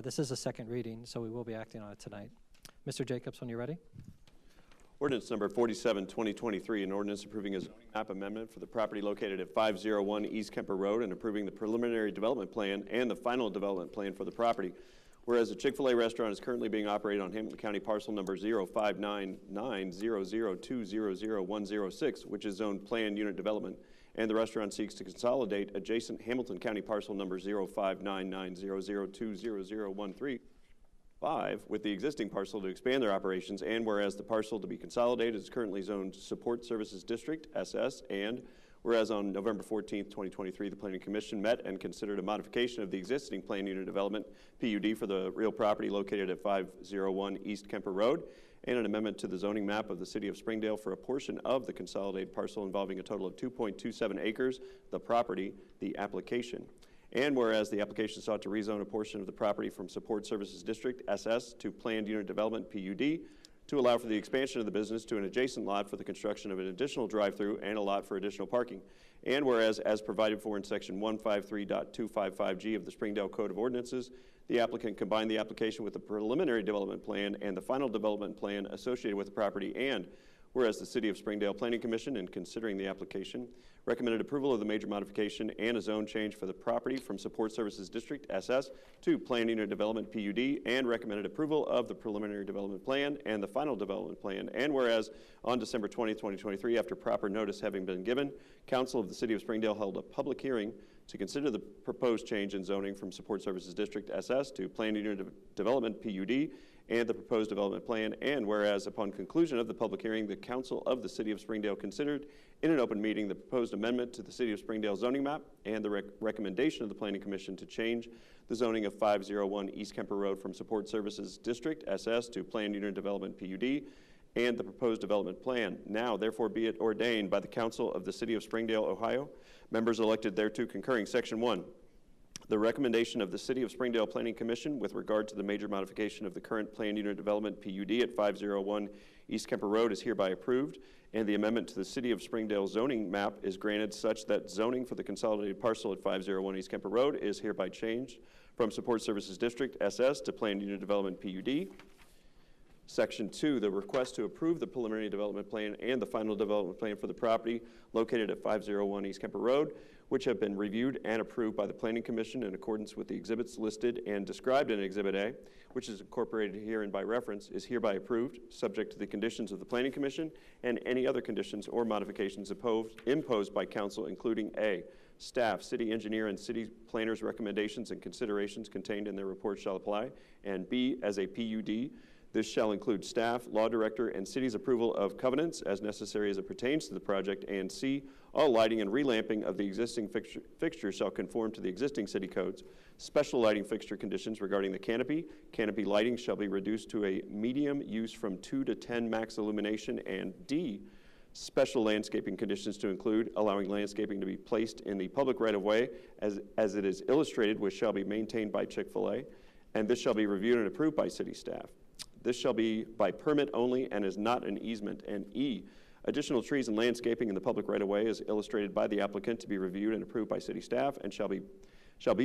This is a second reading, so we will be acting on it tonight. Mr. Jacobs, when you're ready. Ordinance number 47, 2023, an ordinance approving a zoning map amendment for the property located at 501 East Kemper Road and approving the preliminary development plan and the final development plan for the property. Whereas a Chick-fil-A restaurant is currently being operated on Hamilton County parcel number 0599002000106, which is zoned planned unit development, and the restaurant seeks to consolidate adjacent Hamilton County parcel number 05990020013 with the existing parcel to expand their operations, and whereas the parcel to be consolidated is currently zoned Support Services District, SS, and whereas on November 14th, 2023, the Planning Commission met and considered a modification of the existing planned unit development, PUD, for the real property located at 501 East Kemper Road, and an amendment to the zoning map of the City of Springdale for a portion of the consolidated parcel involving a total of 2.27 acres, the property, the application. And whereas the application sought to rezone a portion of the property from Support Services District, SS, to Planned Unit Development, PUD, to allow for the expansion of the business to an adjacent lot for the construction of an additional drive-through and a lot for additional parking. And whereas, as provided for in Section 153.255G of the Springdale Code of Ordinances, the applicant combined the application with the preliminary development plan and the final development plan associated with the property, and whereas the City of Springdale Planning Commission, in considering the application, recommended approval of the major modification and a zone change for the property from Support Services District, SS, to Planned Unit Development, PUD, and recommended approval of the preliminary development plan and the final development plan. And whereas on December 20, 2023, after proper notice having been given, Council of the City of Springdale held a public hearing to consider the proposed change in zoning from Support Services District, SS, to Planned Unit Development, PUD, and the proposed development plan. And whereas upon conclusion of the public hearing, the Council of the City of Springdale considered in an open meeting the proposed amendment to the City of Springdale zoning map and the recommendation of the Planning Commission to change the zoning of 501 East Kemper Road from Support Services District, SS, to Planned Unit Development, PUD, and the proposed development plan. Now, therefore, be it ordained by the Council of the City of Springdale, Ohio, members elected thereto concurring. Section 1. The recommendation of the City of Springdale Planning Commission with regard to the major modification of the current planned unit development, PUD, at 501 East Kemper Road is hereby approved, and the amendment to the City of Springdale zoning map is granted such that zoning for the consolidated parcel at 501 East Kemper Road is hereby changed from Support Services District, SS, to Planned Unit Development, PUD. Section 2, the request to approve the preliminary development plan and the final development plan for the property located at 501 East Kemper Road, which have been reviewed and approved by the Planning Commission in accordance with the exhibits listed and described in Exhibit A, which is incorporated herein by reference, is hereby approved, subject to the conditions of the Planning Commission and any other conditions or modifications imposed by Council, including A, staff, city engineer, and city planner's recommendations and considerations contained in their report shall apply, and B, as a PUD, this shall include staff, law director, and city's approval of covenants as necessary as it pertains to the project, and C, all lighting and relamping of the existing fixtures shall conform to the existing city codes. Special lighting fixture conditions regarding the canopy lighting shall be reduced to a medium use from 2 to 10 max illumination, and D, special landscaping conditions to include allowing landscaping to be placed in the public right-of-way as it is illustrated, which shall be maintained by Chick-fil-A, and this shall be reviewed and approved by city staff. This shall be by permit only and is not an easement. And E, additional trees and landscaping in the public right-of-way is illustrated by the applicant to be reviewed and approved by city staff and shall be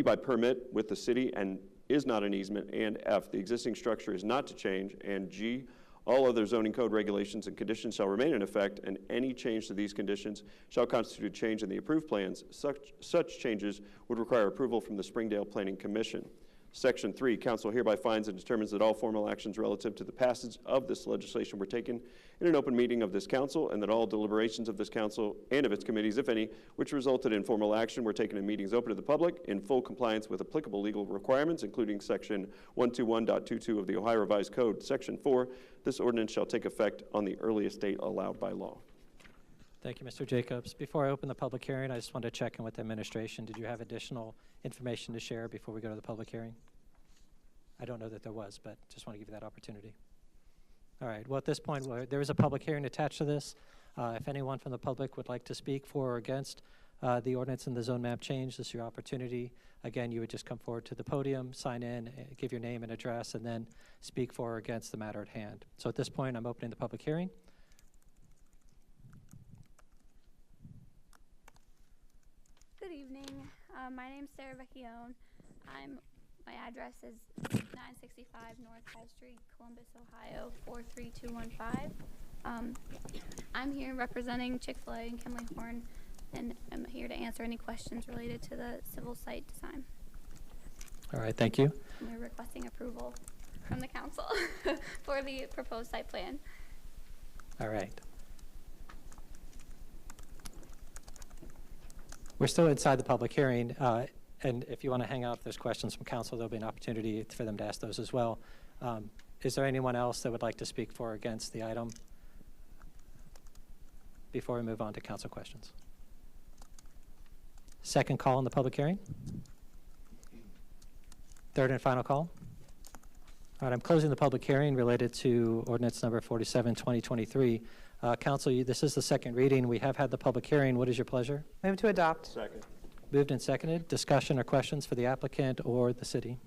by permit with the city and is not an easement. And F, the existing structure is not to change. And G, all other zoning code regulations and conditions shall remain in effect, and any change to these conditions shall constitute change in the approved plans. Such changes would require approval from the Springdale Planning Commission. Section 3, Council hereby finds and determines that all formal actions relative to the passage of this legislation were taken in an open meeting of this Council, and that all deliberations of this Council and of its committees, if any, which resulted in formal action were taken in meetings open to the public in full compliance with applicable legal requirements, including Section 121.22 of the Ohio Revised Code. Section 4, this ordinance shall take effect on the earliest date allowed by law. Thank you, Mr. Jacobs. Before I open the public hearing, I just want to check in with the administration. Did you have additional information to share before we go to the public hearing? I don't know that there was, but just want to give you that opportunity. All right, well, at this point, there is a public hearing attached to this. If anyone from the public would like to speak for or against the ordinance and the zone map change, this is your opportunity. Again, you would just come forward to the podium, sign in, give your name and address, and then speak for or against the matter at hand. So at this point, I'm opening the public hearing. Good evening. My name's Sarah Vecchione. My address is 965 North High Street, Columbus, Ohio, 43215. I'm here representing Chick-fil-A and Kenley Horn, and I'm here to answer any questions related to the civil site design. All right, thank you. We're requesting approval from the council for the proposed site plan. All right. We're still inside the public hearing, and if you want to hang out, if there's questions from council, there'll be an opportunity for them to ask those as well. Is there anyone else that would like to speak for or against the item before we move on to council questions? Second call in the public hearing. Third and final call. All right, I'm closing the public hearing related to ordinance number 47, 2023. Council, this is the second reading. We have had the public hearing. What is your pleasure? Move to adopt. Second. Moved and seconded. Discussion or questions for the applicant or the city?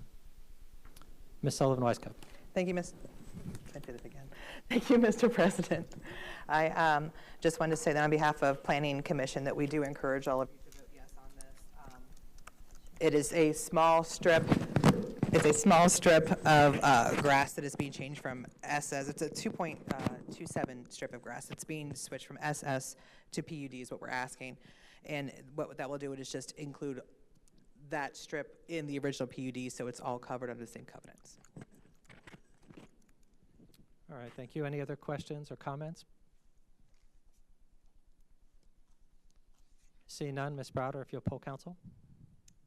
Ms. Sullivan-Weisskopf. Thank you, Ms. I did it again. Thank you, Mr. President. I just wanted to say that on behalf of Planning Commission that we do encourage all of you to vote yes on this. It is a small strip. It's a small strip of grass that is being changed from SS. It's a 2.27 strip of grass. It's being switched from SS to PUD is what we're asking. And what that will do is just include that strip in the original PUD so it's all covered under the same covenants. All right, thank you. Any other questions or comments? Seeing none, Ms. Browder, if you'll poll council.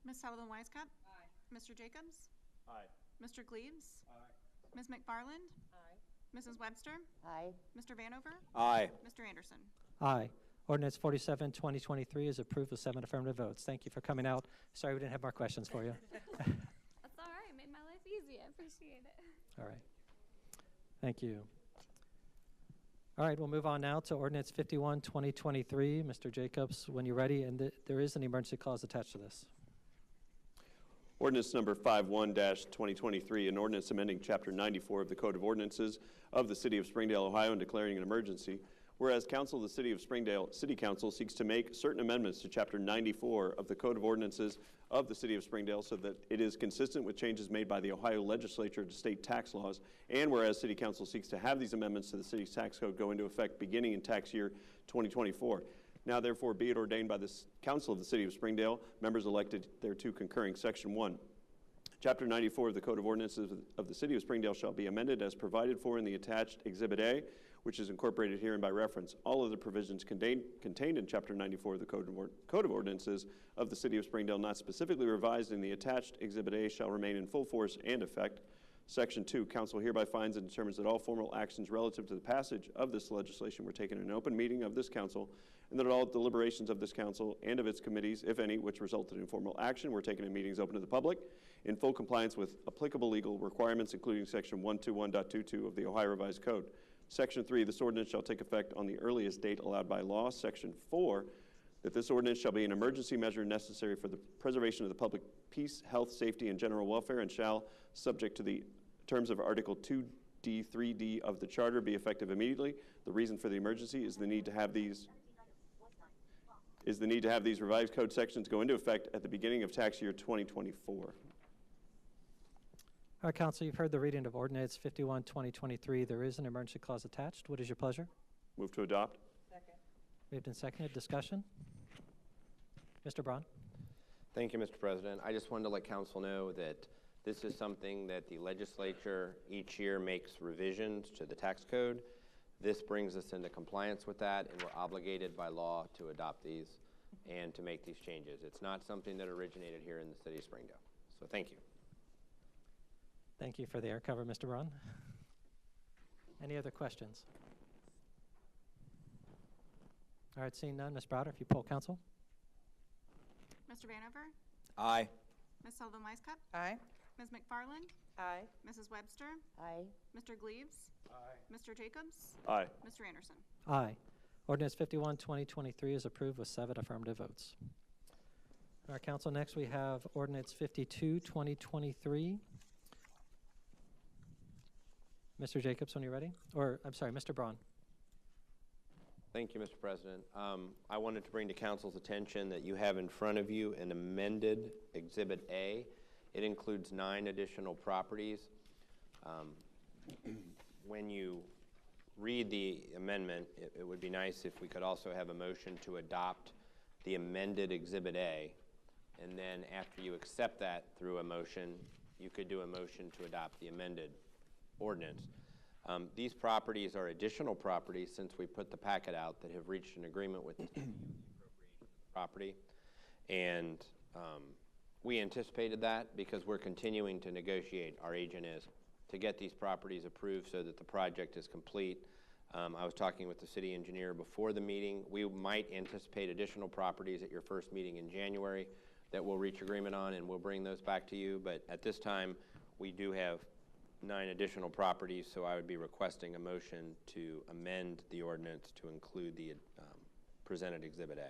Ms. Sullivan-Weisskopf. Aye. Mr. Jacobs. Aye. Mr. Gleaves. Aye. Ms. McFarland. Aye. Mrs. Webster. Aye. Mr. Vanover. Aye. Mr. Anderson. Aye. Ordinance 47, 2023 is approved with 7 affirmative votes. Thank you for coming out. Sorry we didn't have more questions for you. That's all right. Made my life easy. I appreciate it. All right. Thank you. All right, we'll move on now to ordinance 51, 2023. Mr. Jacobs, when you're ready, and there is an emergency clause attached to this. Ordinance number 51-2023, an ordinance amending Chapter 94 of the Code of Ordinances of the City of Springdale, Ohio, and declaring an emergency. Whereas Council of the City of Springdale, City Council seeks to make certain amendments to Chapter 94 of the Code of Ordinances of the City of Springdale so that it is consistent with changes made by the Ohio Legislature to state tax laws, and whereas City Council seeks to have these amendments to the city's tax code go into effect beginning in tax year 2024. Now therefore be it ordained by the Council of the City of Springdale, members elected thereto concurring. Section 1. Chapter 94 of the Code of Ordinances of the City of Springdale shall be amended as provided for in the attached Exhibit A, which is incorporated herein by reference. All of the provisions contained in Chapter 94 of the Code of Ordinances of the City of Springdale not specifically revised in the attached Exhibit A shall remain in full force and effect. Section 2, Council hereby finds and determines that all formal actions relative to the passage of this legislation were taken in an open meeting of this Council, and that all deliberations of this Council and of its committees, if any, which resulted in formal action, were taken in meetings open to the public, in full compliance with applicable legal requirements, including Section 121.22 of the Ohio Revised Code. Section 3, this ordinance shall take effect on the earliest date allowed by law. Section 4, that this ordinance shall be an emergency measure necessary for the preservation of the public peace, health, safety, and general welfare, and shall, subject to the terms of Article 2D, 3D of the Charter, be effective immediately. The reason for the emergency is the need to have these revised code sections go into effect at the beginning of tax year 2024. All right, Council, you've heard the reading of Ordinance 51, 2023. There is an emergency clause attached. What is your pleasure? Move to adopt. Second. Moved and seconded. Discussion? Mr. Braun? Thank you, Mr. President. I just wanted to let council know that this is something that the legislature each year makes revisions to the tax code. This brings us into compliance with that, and we're obligated by law to adopt these and to make these changes. It's not something that originated here in the city of Springdale. So thank you. Thank you for the air cover, Mr. Braun. Any other questions? All right, seeing none, Ms. Browder, if you poll council. Mr. Vanover. Aye. Ms. Sullivan-Weisskopf. Aye. Ms. McFarland. Aye. Mrs. Webster. Aye. Mr. Gleaves. Aye. Mr. Jacobs. Aye. Mr. Anderson. Aye. Ordinance 51, 2023 is approved with 7 affirmative votes. All right, Council, next we have Ordinance 52, 2023. Mr. Jacobs, when you're ready. Or, I'm sorry, Mr. Braun. Thank you, Mr. President. I wanted to bring to council's attention that you have in front of you an amended Exhibit A. It includes 9 additional properties. When you read the amendment, it would be nice if we could also have a motion to adopt the amended Exhibit A And then after you accept that through a motion, you could do a motion to adopt the amended ordinance. These properties are additional properties since we put the packet out that have reached an agreement with the property. And we anticipated that because we're continuing to negotiate, our agent is, to get these properties approved so that the project is complete. I was talking with the city engineer before the meeting. We might anticipate additional properties at your first meeting in January that we'll reach agreement on, and we'll bring those back to you. But at this time, we do have 9 additional properties, so I would be requesting a motion to amend the ordinance to include the presented Exhibit A.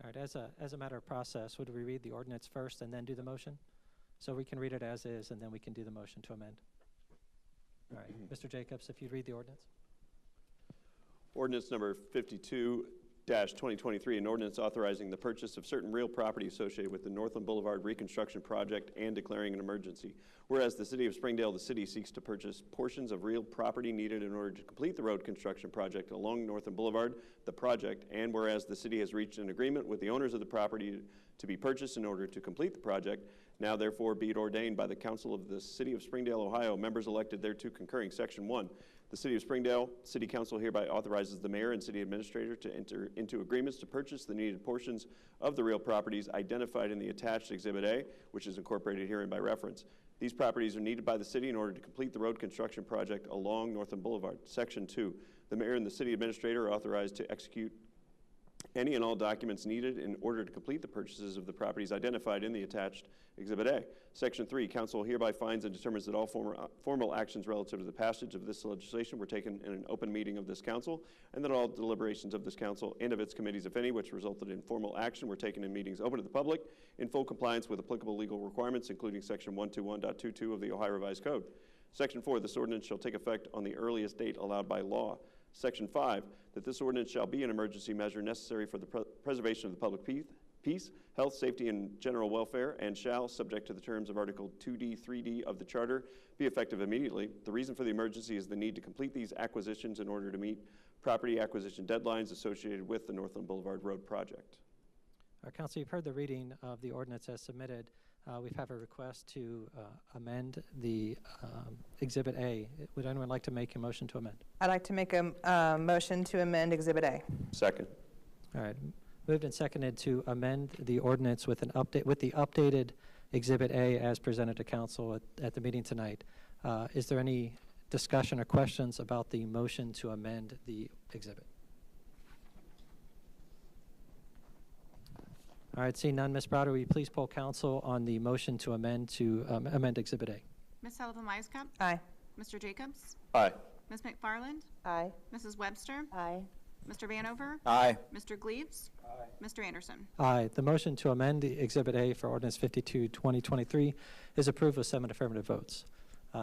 All right, as a matter of process, would we read the ordinance first and then do the motion? So we can read it as is, and then we can do the motion to amend. All right, Mr. Jacobs, if you'd read the ordinance. Ordinance number 52-2023, an ordinance authorizing the purchase of certain real property associated with the Northland Boulevard reconstruction project and declaring an emergency. Whereas the city of Springdale, the city seeks to purchase portions of real property needed in order to complete the road construction project along Northland Boulevard, the project, and whereas the city has reached an agreement with the owners of the property to be purchased in order to complete the project, now therefore be it ordained by the council of the city of Springdale, Ohio, members elected thereto concurring. Section 1. The City of Springdale City Council hereby authorizes the mayor and city administrator to enter into agreements to purchase the needed portions of the real properties identified in the attached Exhibit A, which is incorporated herein by reference. These properties are needed by the city in order to complete the road construction project along Northland Boulevard. Section 2. The mayor and the city administrator are authorized to execute any and all documents needed in order to complete the purchases of the properties identified in the attached Exhibit A. Section 3, council hereby finds and determines that all formal actions relative to the passage of this legislation were taken in an open meeting of this council, and that all deliberations of this council and of its committees, if any, which resulted in formal action were taken in meetings open to the public in full compliance with applicable legal requirements, including Section 121.22 of the Ohio Revised Code. Section 4, this ordinance shall take effect on the earliest date allowed by law. Section 5, that this ordinance shall be an emergency measure necessary for the preservation of the public peace, health, safety, and general welfare, and shall, subject to the terms of Article 2D, 3D of the Charter, be effective immediately. The reason for the emergency is the need to complete these acquisitions in order to meet property acquisition deadlines associated with the Northland Boulevard Road project. Council, you've heard the reading of the ordinance as submitted. We have a request to amend the Exhibit A. Would anyone like to make a motion to amend? I'd like to make a motion to amend Exhibit A. Second. All right. Moved and seconded to amend the ordinance with an update, with the updated Exhibit A as presented to council at the meeting tonight. Is there any discussion or questions about the motion to amend the exhibit? All right, seeing none, Ms. Browder, will you please poll council on the motion to amend Exhibit A? Ms. Sullivan Wisecup? Aye. Mr. Jacobs? Aye. Ms. McFarland? Aye. Mrs. Webster? Aye. Mr. Vanover? Aye. Mr. Gleaves? Aye. Mr. Anderson? Aye. The motion to amend the Exhibit A for Ordinance 52-2023 is approved with 7 affirmative votes.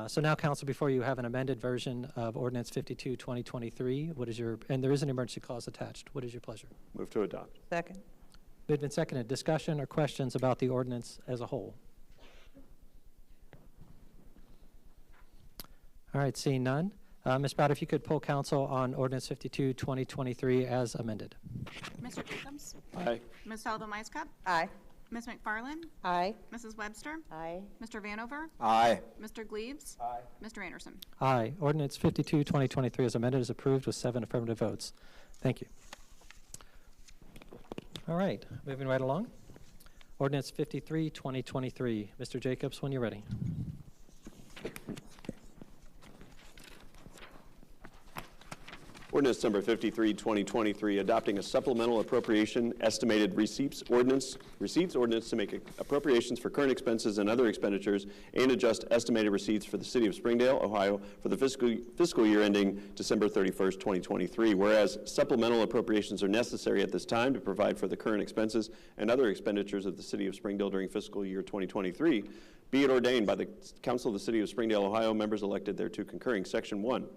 So now, council, before you have an amended version of Ordinance 52-2023. What is your, and there is an emergency clause attached. What is your pleasure? Move to adopt. Second. Moved and seconded. Discussion or questions about the ordinance as a whole? All right, seeing none. Ms. Browder, if you could poll council on Ordinance 52-2023 as amended. Mr. Jacobs? Aye. Ms. Sullivan Wisecup? Aye. Ms. McFarland? Aye. Mrs. Webster? Aye. Mr. Vanover? Aye. Mr. Gleaves? Aye. Mr. Anderson? Aye. Ordinance 52-2023 as amended is approved with 7 affirmative votes. Thank you. All right, moving right along. Ordinance 53-2023. Mr. Jacobs, when you're ready. Ordinance number 53-2023, adopting a supplemental appropriation estimated receipts ordinance to make appropriations for current expenses and other expenditures and adjust estimated receipts for the city of Springdale, Ohio for the fiscal year ending December 31st, 2023. Whereas supplemental appropriations are necessary at this time to provide for the current expenses and other expenditures of the city of Springdale during fiscal year 2023, be it ordained by the Council of the City of Springdale, Ohio, members elected thereto concurring. Section 1.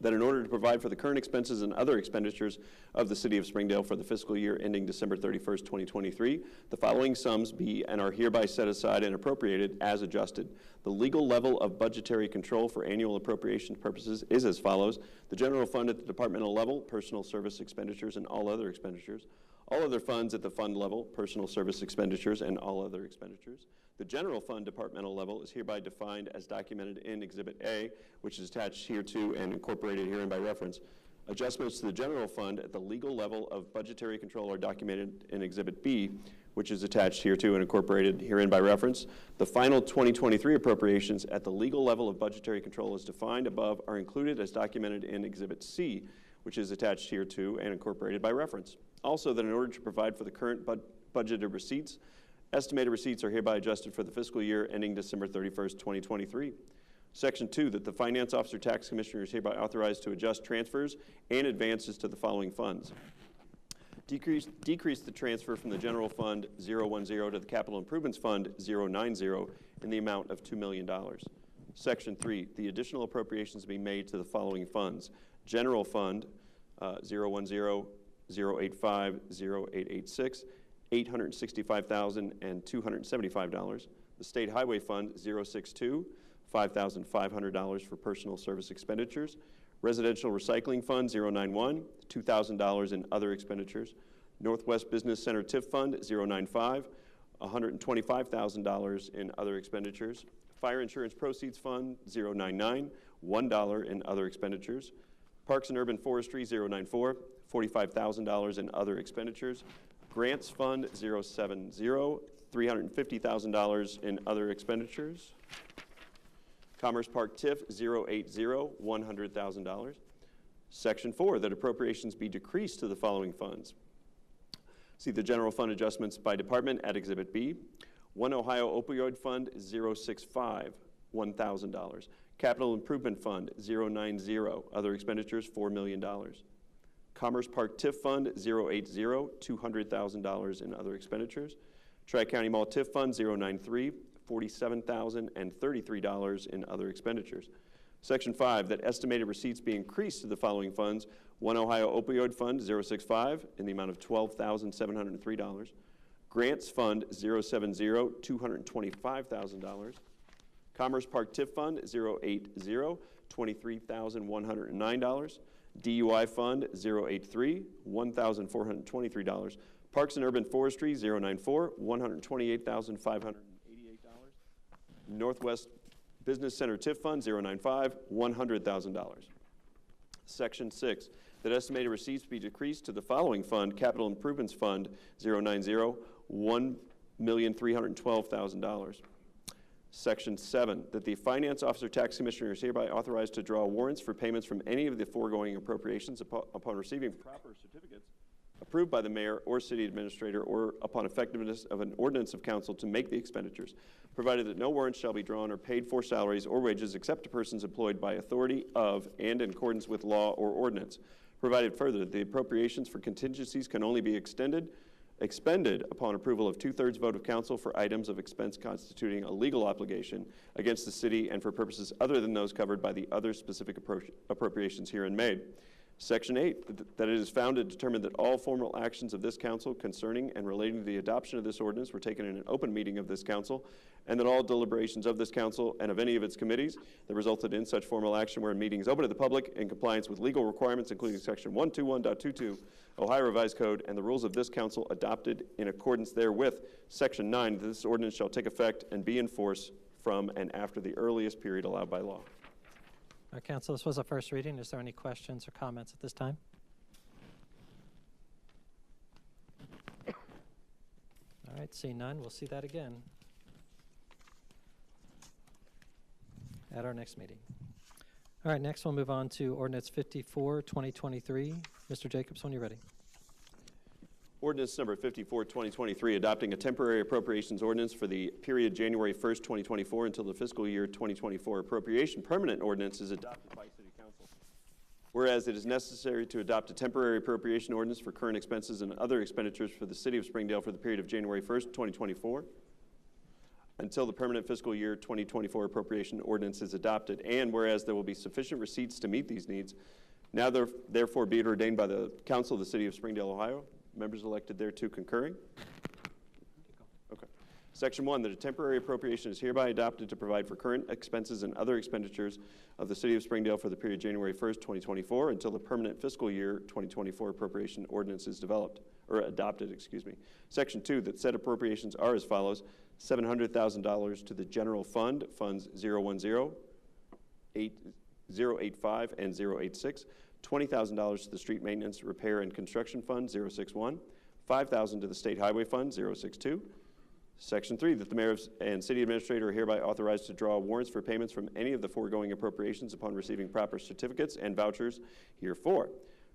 That in order to provide for the current expenses and other expenditures of the City of Springdale for the fiscal year ending December 31st, 2023, the following sums be and are hereby set aside and appropriated as adjusted. The legal level of budgetary control for annual appropriation purposes is as follows. The general fund at the departmental level, personal service expenditures and all other expenditures. All other funds at the fund level, personal service expenditures, and all other expenditures. The general fund departmental level is hereby defined as documented in Exhibit A, which is attached hereto and incorporated herein by reference. Adjustments to the general fund at the legal level of budgetary control are documented in Exhibit B, which is attached hereto and incorporated herein by reference. The final 2023 appropriations at the legal level of budgetary control as defined above are included as documented in Exhibit C, which is attached hereto and incorporated by reference. Also, that in order to provide for the current budgeted receipts, estimated receipts are hereby adjusted for the fiscal year ending December 31st, 2023. Section 2, that the Finance Officer Tax Commissioner is hereby authorized to adjust transfers and advances to the following funds. Decrease the transfer from the General Fund 010 to the Capital Improvements Fund 090 in the amount of $2 million. Section 3, the additional appropriations be made to the following funds. General Fund 010, 085, 0886, $865,275. The State Highway Fund 062, $5,500 for personal service expenditures. Residential Recycling Fund 091, $2,000 in other expenditures. Northwest Business Center TIF Fund 095, $125,000 in other expenditures. Fire Insurance Proceeds Fund 099, $1 in other expenditures. Parks and Urban Forestry 094, $45,000 in other expenditures. Grants Fund 070, $350,000 in other expenditures. Commerce Park TIF 080, $100,000. Section 4, that appropriations be decreased to the following funds. See the general fund adjustments by department at Exhibit B. One Ohio Opioid Fund 065, $1,000. Capital Improvement Fund 090, other expenditures $4 million. Commerce Park TIF Fund 080, $200,000 in other expenditures. Tri-County Mall TIF Fund 093, $47,033 in other expenditures. Section 5, that estimated receipts be increased to the following funds. One Ohio Opioid Fund 065 in the amount of $12,703. Grants Fund 070, $225,000. Commerce Park TIF Fund 080, $23,109. DUI Fund 083, $1,423. Parks and Urban Forestry 094, $128,588. Northwest Business Center TIF Fund 095, $100,000. Section 6, that estimated receipts be decreased to the following fund: Capital Improvements Fund 090, $1,312,000. Section 7, that the Finance Officer Tax Commissioner is hereby authorized to draw warrants for payments from any of the foregoing appropriations upon receiving proper certificates approved by the mayor or city administrator, or upon effectiveness of an ordinance of council to make the expenditures, provided that no warrants shall be drawn or paid for salaries or wages except to persons employed by authority of and in accordance with law or ordinance. Provided further that the appropriations for contingencies can only be expended upon approval of 2/3 vote of council for items of expense constituting a legal obligation against the city and for purposes other than those covered by the other specific appropriations herein made. Section 8, that it is found and determined that all formal actions of this council concerning and relating to the adoption of this ordinance were taken in an open meeting of this council, and that all deliberations of this council and of any of its committees that resulted in such formal action were in meetings open to the public in compliance with legal requirements, including Section 121.22 Ohio Revised Code and the rules of this council adopted in accordance therewith. Section 9, that this ordinance shall take effect and be in force from and after the earliest period allowed by law. Council, this was a first reading. Is there any questions or comments at this time? All right, seeing none, we'll see that again at our next meeting. All right, next we'll move on to Ordinance 54, 2023. Mr. Jacobs, when you're ready. Ordinance number 54, 2023, adopting a temporary appropriations ordinance for the period January 1st, 2024 until the fiscal year 2024 appropriation permanent ordinance is adopted by City Council. Whereas it is necessary to adopt a temporary appropriation ordinance for current expenses and other expenditures for the City of Springdale for the period of January 1st, 2024 until the permanent fiscal year 2024 appropriation ordinance is adopted, and whereas there will be sufficient receipts to meet these needs, now therefore be it ordained by the Council of the City of Springdale, Ohio, members elected thereto concurring. Okay. Section 1, that a temporary appropriation is hereby adopted to provide for current expenses and other expenditures of the City of Springdale for the period January 1st, 2024 until the permanent fiscal year 2024 appropriation ordinance is developed, or adopted, excuse me. Section 2, that said appropriations are as follows: $700,000 to the general fund, funds 010, 085, and 086, $20,000 to the street maintenance, repair, and construction fund 061, $5,000 to the state highway fund 062. Section 3, that the mayor and city administrator are hereby authorized to draw warrants for payments from any of the foregoing appropriations upon receiving proper certificates and vouchers herefor.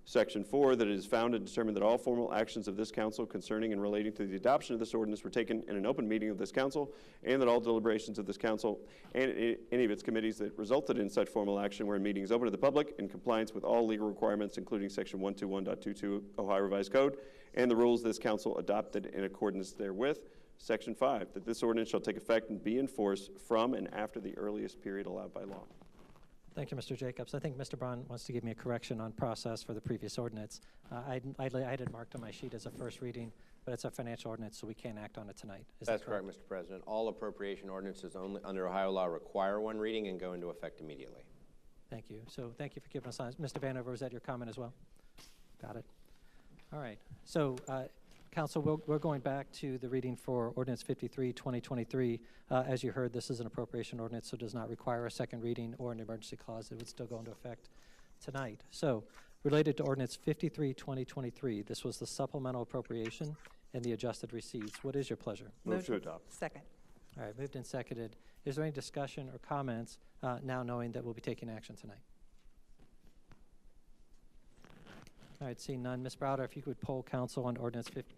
Section 4, that it is found and determined that all formal actions of this council concerning and relating to the adoption of this ordinance were taken in an open meeting of this council, and that all deliberations of this council and any of its committees that resulted in such formal action were in meetings open to the public in compliance with all legal requirements, including Section 121.22 Ohio Revised Code and the rules this council adopted in accordance therewith. Section 5, that this ordinance shall take effect and be enforced from and after the earliest period allowed by law. Thank you, Mr. Jacobs. I think Mr. Braun wants to give me a correction on process for the previous ordinance. I had it marked on my sheet as a first reading, but it's a financial ordinance, so we can't act on it tonight. That's correct, Mr. President. All appropriation ordinances only under Ohio law require one reading and go into effect immediately. Thank you. So thank you for keeping us on. Mr. Vanover, was that your comment as well? Got it. All right. So, Council, we're going back to the reading for Ordinance 53, 2023. As you heard, this is an appropriation ordinance, so it does not require a second reading or an emergency clause. It would still go into effect tonight. So, related to Ordinance 53, 2023, this was the supplemental appropriation and the adjusted receipts. What is your pleasure? Move to adopt. Second. All right, moved and seconded. Is there any discussion or comments now knowing that we'll be taking action tonight? All right, seeing none. Ms. Browder, if you could poll council on Ordinance 50.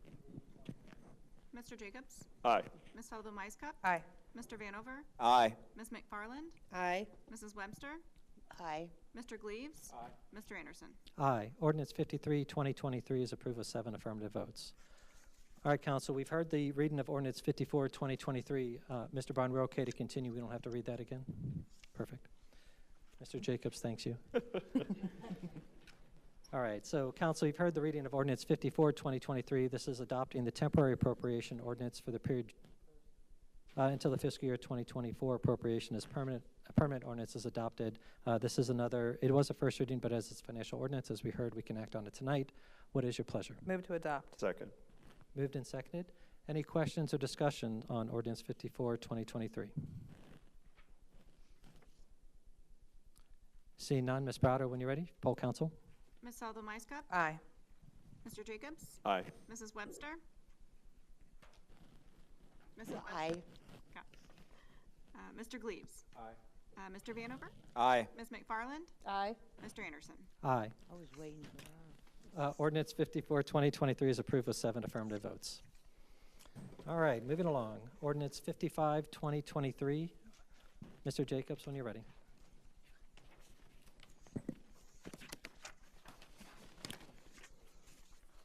Mr. Jacobs? Aye. Ms. Feldman-Weisskopf? Aye. Mr. Vanover? Aye. Ms. McFarland? Aye. Mrs. Webster? Aye. Mr. Gleaves? Aye. Mr. Anderson? Aye. Ordinance 53, 2023 is approved with 7 affirmative votes. All right, Council, we've heard the reading of Ordinance 54, 2023. Mr. Braun, we're okay to continue. We don't have to read that again? Perfect. Mr. Jacobs, thanks you. All right, so Council, you've heard the reading of Ordinance 54, 2023. This is adopting the temporary appropriation ordinance for the period until the fiscal year 2024 appropriation is permanent. A permanent ordinance is adopted. This is another, it was a first reading, but as it's financial ordinance, as we heard, we can act on it tonight. What is your pleasure? Move to adopt. Second. Moved and seconded. Any questions or discussion on Ordinance 54, 2023? Seeing none, Ms. Browder, when you're ready, poll council. Ms. Feldman-Weisskopf? Aye. Mr. Jacobs? Aye. Mrs. Webster? Mrs. Aye. Okay. Mr. Gleaves? Aye. Mr. Vanover? Aye. Ms. McFarland? Aye. Mr. Anderson? Aye. I was waiting for that. Ordinance 54, 2023 is approved with 7 affirmative votes. All right, moving along. Ordinance 55, 2023. Mr. Jacobs, when you're ready.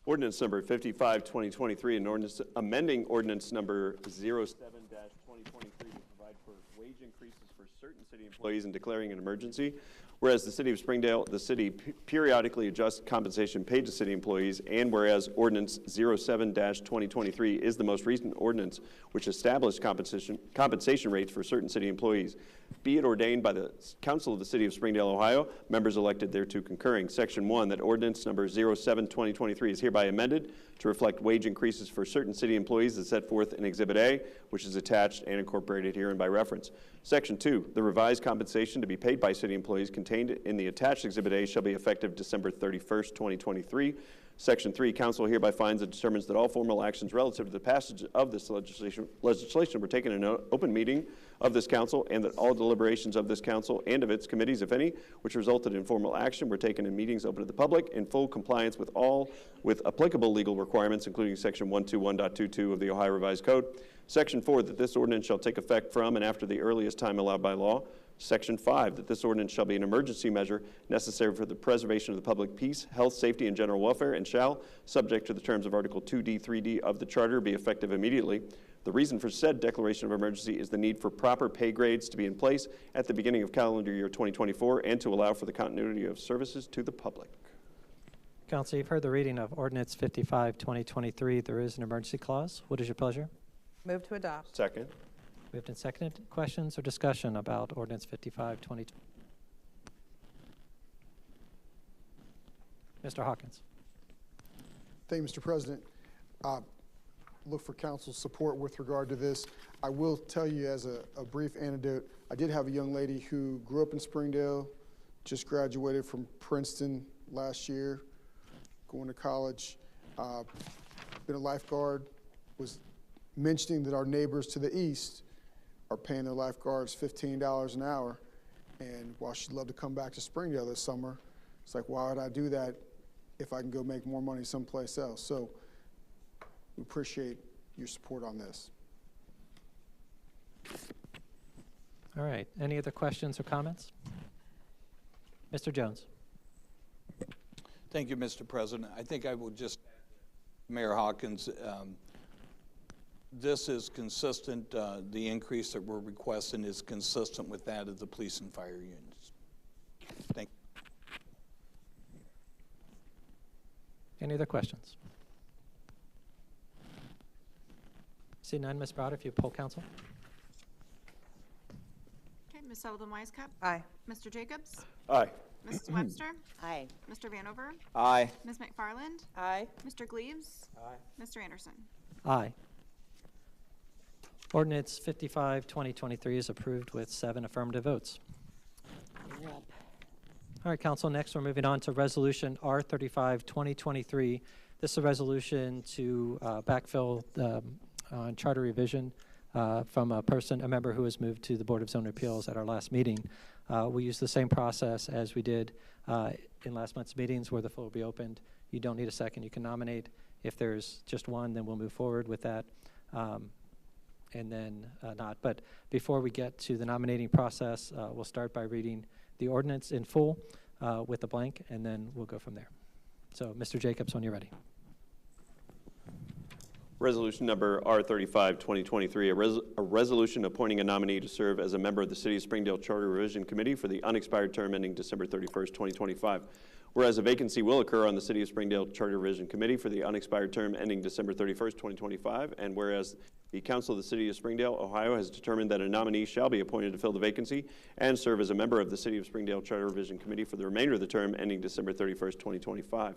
Ordinance number 55, 2023, an ordinance amending ordinance number 07-2023 to provide for wage increases for certain city employees and declaring an emergency. Whereas the City of Springdale, the city periodically adjusts compensation paid to city employees, and whereas Ordinance 07-2023 is the most recent ordinance which established compensation rates for certain city employees, be it ordained by the Council of the City of Springdale, Ohio, members elected thereto concurring. Section 1, that ordinance number 07-2023 is hereby amended to reflect wage increases for certain city employees as set forth in Exhibit A, which is attached and incorporated herein by reference. Section 2, the revised compensation to be paid by city employees contained in the attached Exhibit A shall be effective December 31st, 2023. Section 3, council hereby finds and determines that all formal actions relative to the passage of this legislation were taken in an open meeting of this council, and that all deliberations of this council and of its committees, if any, which resulted in formal action were taken in meetings open to the public in full compliance with applicable legal requirements, including Section 121.22 of the Ohio Revised Code. Section 4, that this ordinance shall take effect from and after the earliest time allowed by law. Section 5, that this ordinance shall be an emergency measure necessary for the preservation of the public peace, health, safety, and general welfare, and shall, subject to the terms of Article 2D, 3D of the Charter, be effective immediately. The reason for said declaration of emergency is the need for proper pay grades to be in place at the beginning of calendar year 2024 and to allow for the continuity of services to the public. Council, you've heard the reading of Ordinance 55, 2023. There is an emergency clause. What is your pleasure? Move to adopt. Second. Moved and seconded. Questions or discussion about ordinance 55, 2020? Mr. Hawkins. Thank you, Mr. President. Look for council's support with regard to this. I will tell you as a brief anecdote, I did have a young lady who grew up in Springdale, just graduated from Princeton last year, going to college, been a lifeguard, was mentioning that our neighbors to the east are paying their lifeguards $15 an hour. And while she'd love to come back to Springdale this summer, it's like, why would I do that if I can go make more money someplace else? So we appreciate your support on this. All right. Any other questions or comments? Mr. Jones. Thank you, Mr. President. I think I will just, Mayor Hawkins, this is consistent, the increase that we're requesting is consistent with that of the police and fire unions. Thank you. Any other questions? See none, Ms. Browder, if you poll council. Okay, Ms. Sullivan Wisecup. Aye. Mr. Jacobs. Aye. Mrs. Webster. Aye. Mr. Vanover. Aye. Ms. McFarland. Aye. Mr. Gleaves. Aye. Mr. Anderson. Aye. Ordinance 55, 2023 is approved with 7 affirmative votes. All right, council, next we're moving on to Resolution R35, 2023. This is a resolution to backfill the charter revision from a member who has moved to the Board of Zoning Appeals at our last meeting. We use the same process as we did in last month's meetings where the floor will be opened. You don't need a second. You can nominate. If there's just one, then we'll move forward with that. And then not. But before we get to the nominating process, we'll start by reading the ordinance in full with a blank, and then we'll go from there. So, Mr. Jacobs, when you're ready. Resolution number R35, 2023, a resolution appointing a nominee to serve as a member of the City of Springdale Charter Revision Committee for the unexpired term ending December 31st, 2025. Whereas a vacancy will occur on the City of Springdale Charter Revision Committee for the unexpired term ending December 31st, 2025, and whereas the Council of the City of Springdale, Ohio has determined that a nominee shall be appointed to fill the vacancy and serve as a member of the City of Springdale Charter Revision Committee for the remainder of the term ending December 31st, 2025.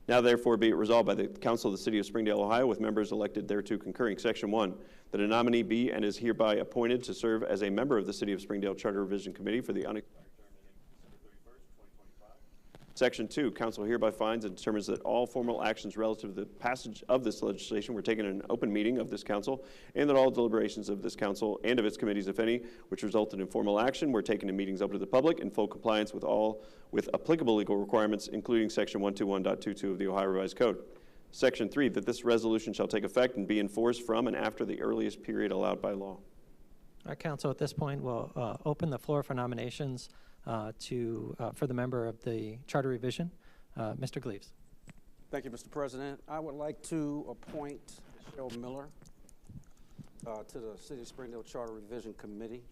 Now therefore be it resolved by the Council of the City of Springdale, Ohio, with members elected thereto concurring. Section 1, that a nominee be and is hereby appointed to serve as a member of the City of Springdale Charter Revision Committee for the unexpired term ending December 31st, 2025. Section 2, council hereby finds and determines that all formal actions relative to the passage of this legislation were taken in an open meeting of this council, and that all deliberations of this council and of its committees, if any, which resulted in formal action, were taken in meetings open to the public in full compliance with applicable legal requirements, including Section 121.22 of the Ohio Revised Code. Section 3, that this resolution shall take effect and be enforced from and after the earliest period allowed by law. All right, council, at this point, we'll open the floor for nominations for the member of the Charter Revision, Mr. Gleaves. Thank you, Mr. President. I would like to appoint Michelle Miller to the City of Springdale Charter Revision Committee.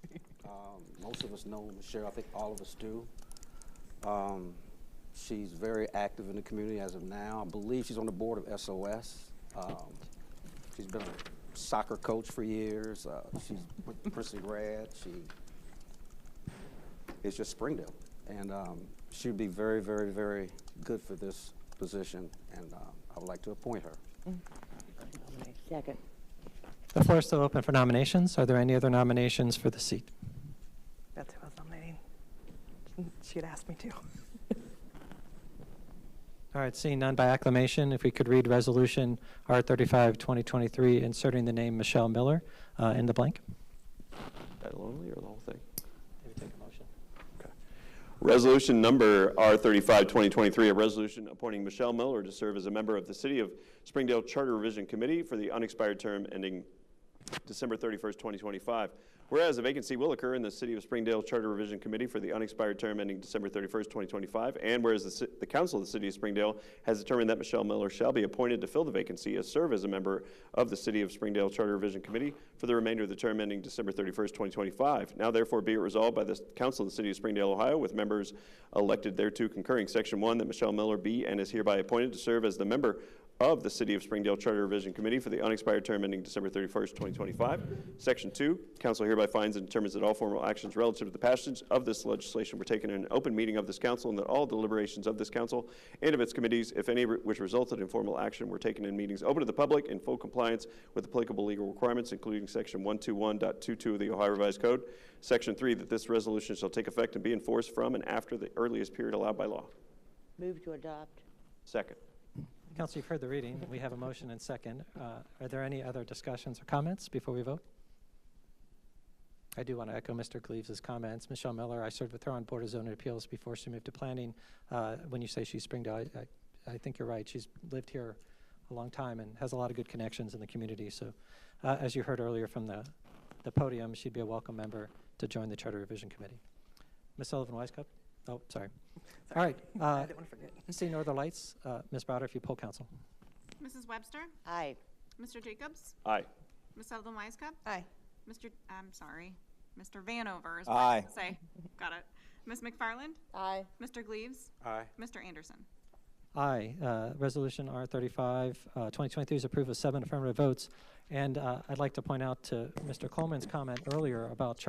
Most of us know Michelle. I think all of us do. She's very active in the community as of now. I believe she's on the board of SOS. She's been a soccer coach for years. She's with Princeton grad. She is just Springdale. And she'd be very, very, very good for this position. And I would like to appoint her. Second. The floor is still open for nominations. Are there any other nominations for the seat? That's who I was nominating. She had asked me to. All right, seeing none by acclamation, if we could read Resolution R35, 2023, inserting the name Michelle Miller in the blank. Title only or the whole thing? Maybe take a motion. Okay. Resolution number R35, 2023, a resolution appointing Michelle Miller to serve as a member of the City of Springdale Charter Revision Committee for the unexpired term ending December 31st, 2025. Whereas a vacancy will occur in the City of Springdale Charter Revision Committee for the unexpired term ending December 31st, 2025, and whereas the Council of the City of Springdale has determined that Michelle Miller shall be appointed to fill the vacancy as serve as a member of the City of Springdale Charter Revision Committee for the remainder of the term ending December 31st, 2025. Now therefore be it resolved by the Council of the City of Springdale, Ohio, with members elected thereto concurring. Section 1, that Michelle Miller be and is hereby appointed to serve as the member of the City of Springdale Charter Revision Committee for the unexpired term ending December 31st, 2025. Section 2, council hereby finds and determines that all formal actions relative to the passage of this legislation were taken in an open meeting of this council, and that all deliberations of this council and of its committees, if any, which resulted in formal action, were taken in meetings open to the public in full compliance with applicable legal requirements, including Section 121.22 of the Ohio Revised Code. Section 3, that this resolution shall take effect and be enforced from and after the earliest period allowed by law. Move to adopt. Second. Council, you've heard the reading. We have a motion and second. Are there any other discussions or comments before we vote? I do want to echo Mr. Gleaves' comments. Michelle Miller, I served with her on Board of Zoning Appeals before she moved to planning. When you say she's Springdale, I think you're right. She's lived here a long time and has a lot of good connections in the community. So as you heard earlier from the podium, she'd be a welcome member to join the Charter Revision Committee. Ms. Sullivan-Wisecup? Oh, sorry. All right. I didn't want to forget. See no other lights. Ms. Browder, if you poll council. Mrs. Webster? Aye. Mr. Jacobs? Aye. Ms. Sullivan Wisecup? Aye. Mr. Vanover is what Aye. I was gonna say. Got it. Ms. McFarland? Aye. Mr. Gleaves? Aye. Mr. Anderson? Aye. Resolution R35, 2023 is approved with 7 affirmative votes. And I'd like to point out to Mr. Coleman's comment earlier about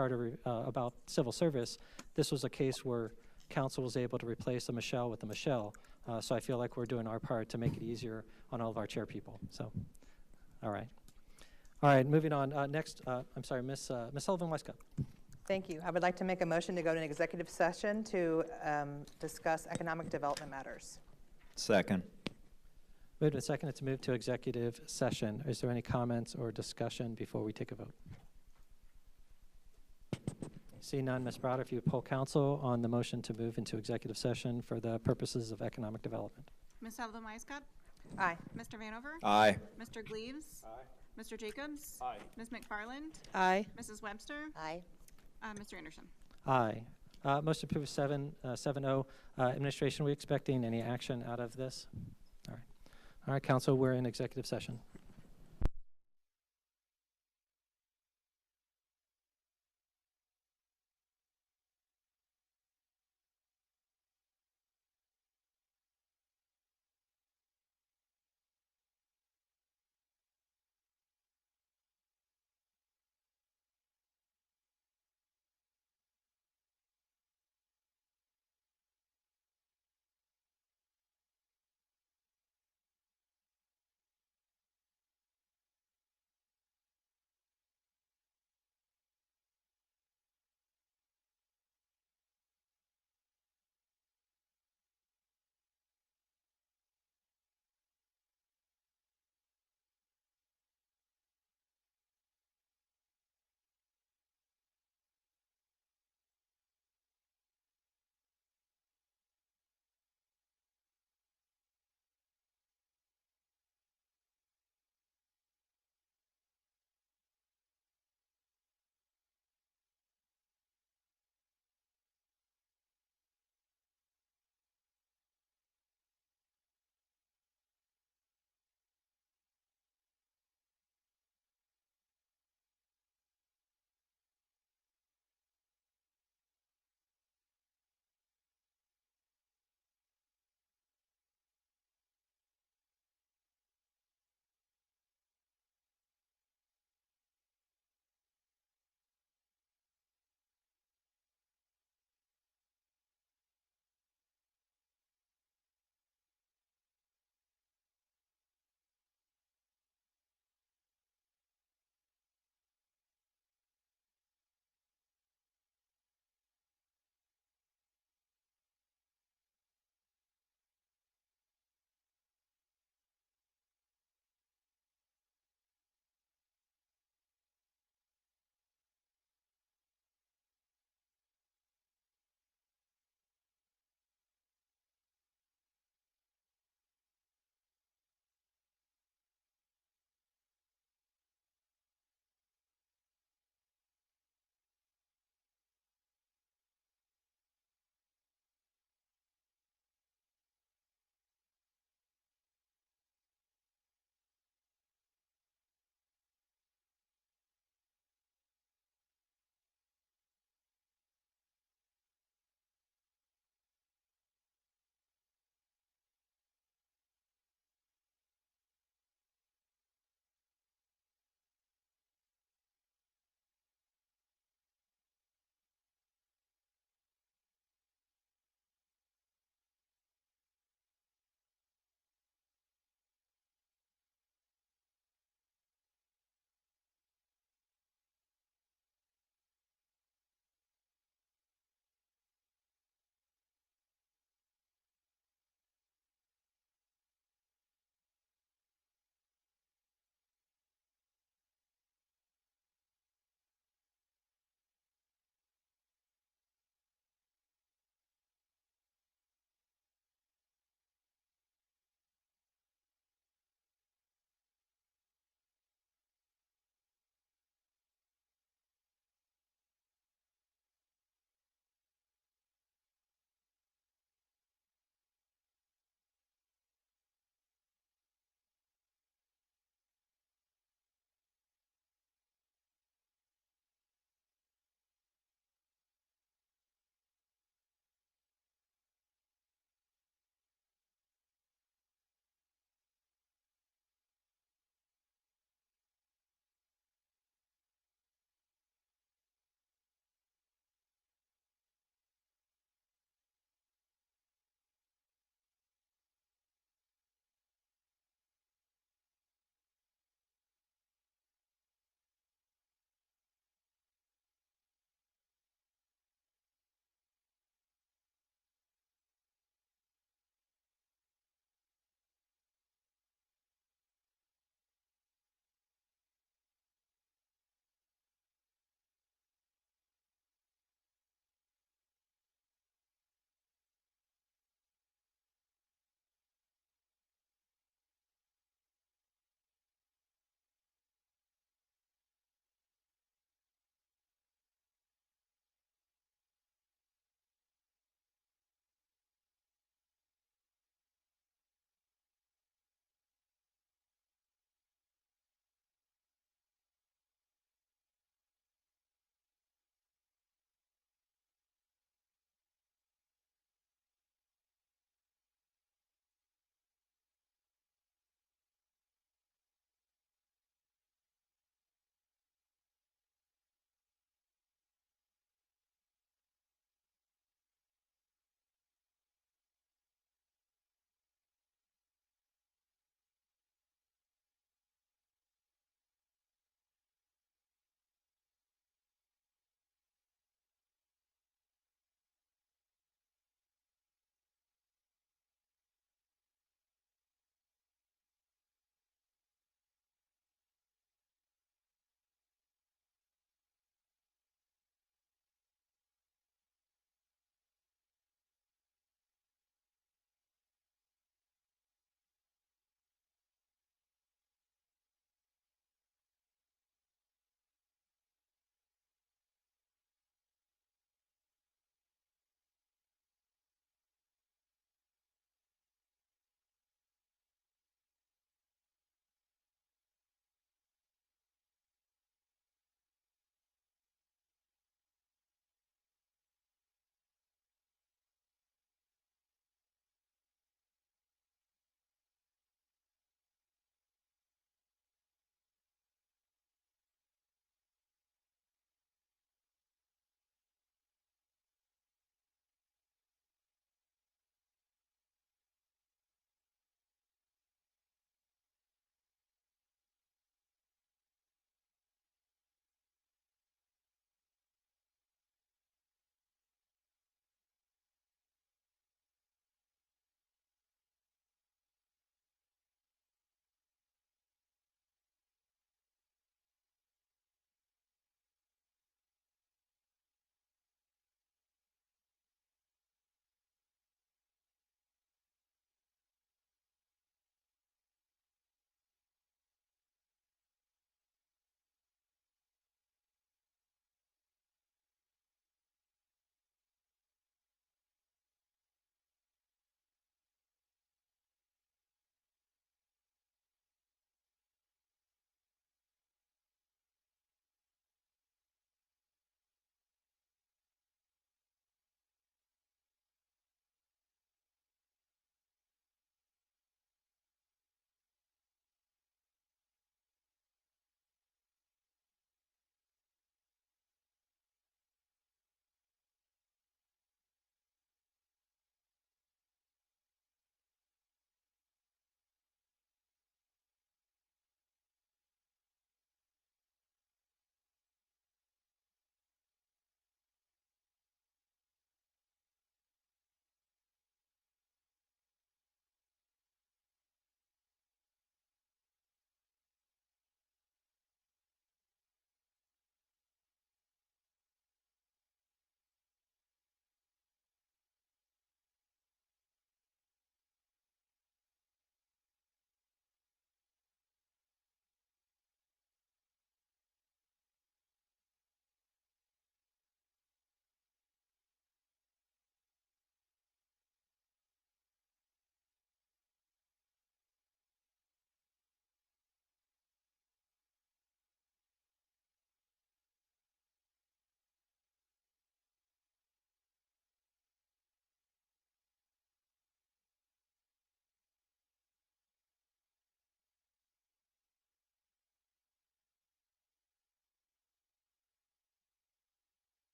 about civil service. This was a case where council was able to replace a Michelle with a Michelle. So I feel like we're doing our part to make it easier on all of our chair people. So, all right. All right, moving on. Next, I'm sorry, Ms. Sullivan-Wisecup. Thank you. I would like to make a motion to go to an executive session to discuss economic development matters. Second. Moved and seconded to move to executive session. Is there any comments or discussion before we take a vote? See none, Ms. Browder, if you would poll council on the motion to move into executive session for the purposes of economic development. Ms. Sullivan Wisecup? Aye. Mr. Vanover? Aye. Mr. Gleaves? Aye. Mr. Jacobs? Aye. Ms. McFarland? Aye. Mrs. Webster? Aye. Mr. Anderson? Aye. Motion approved 7-0. Administration, are we expecting any action out of this? All right. All right, council, we're in executive session.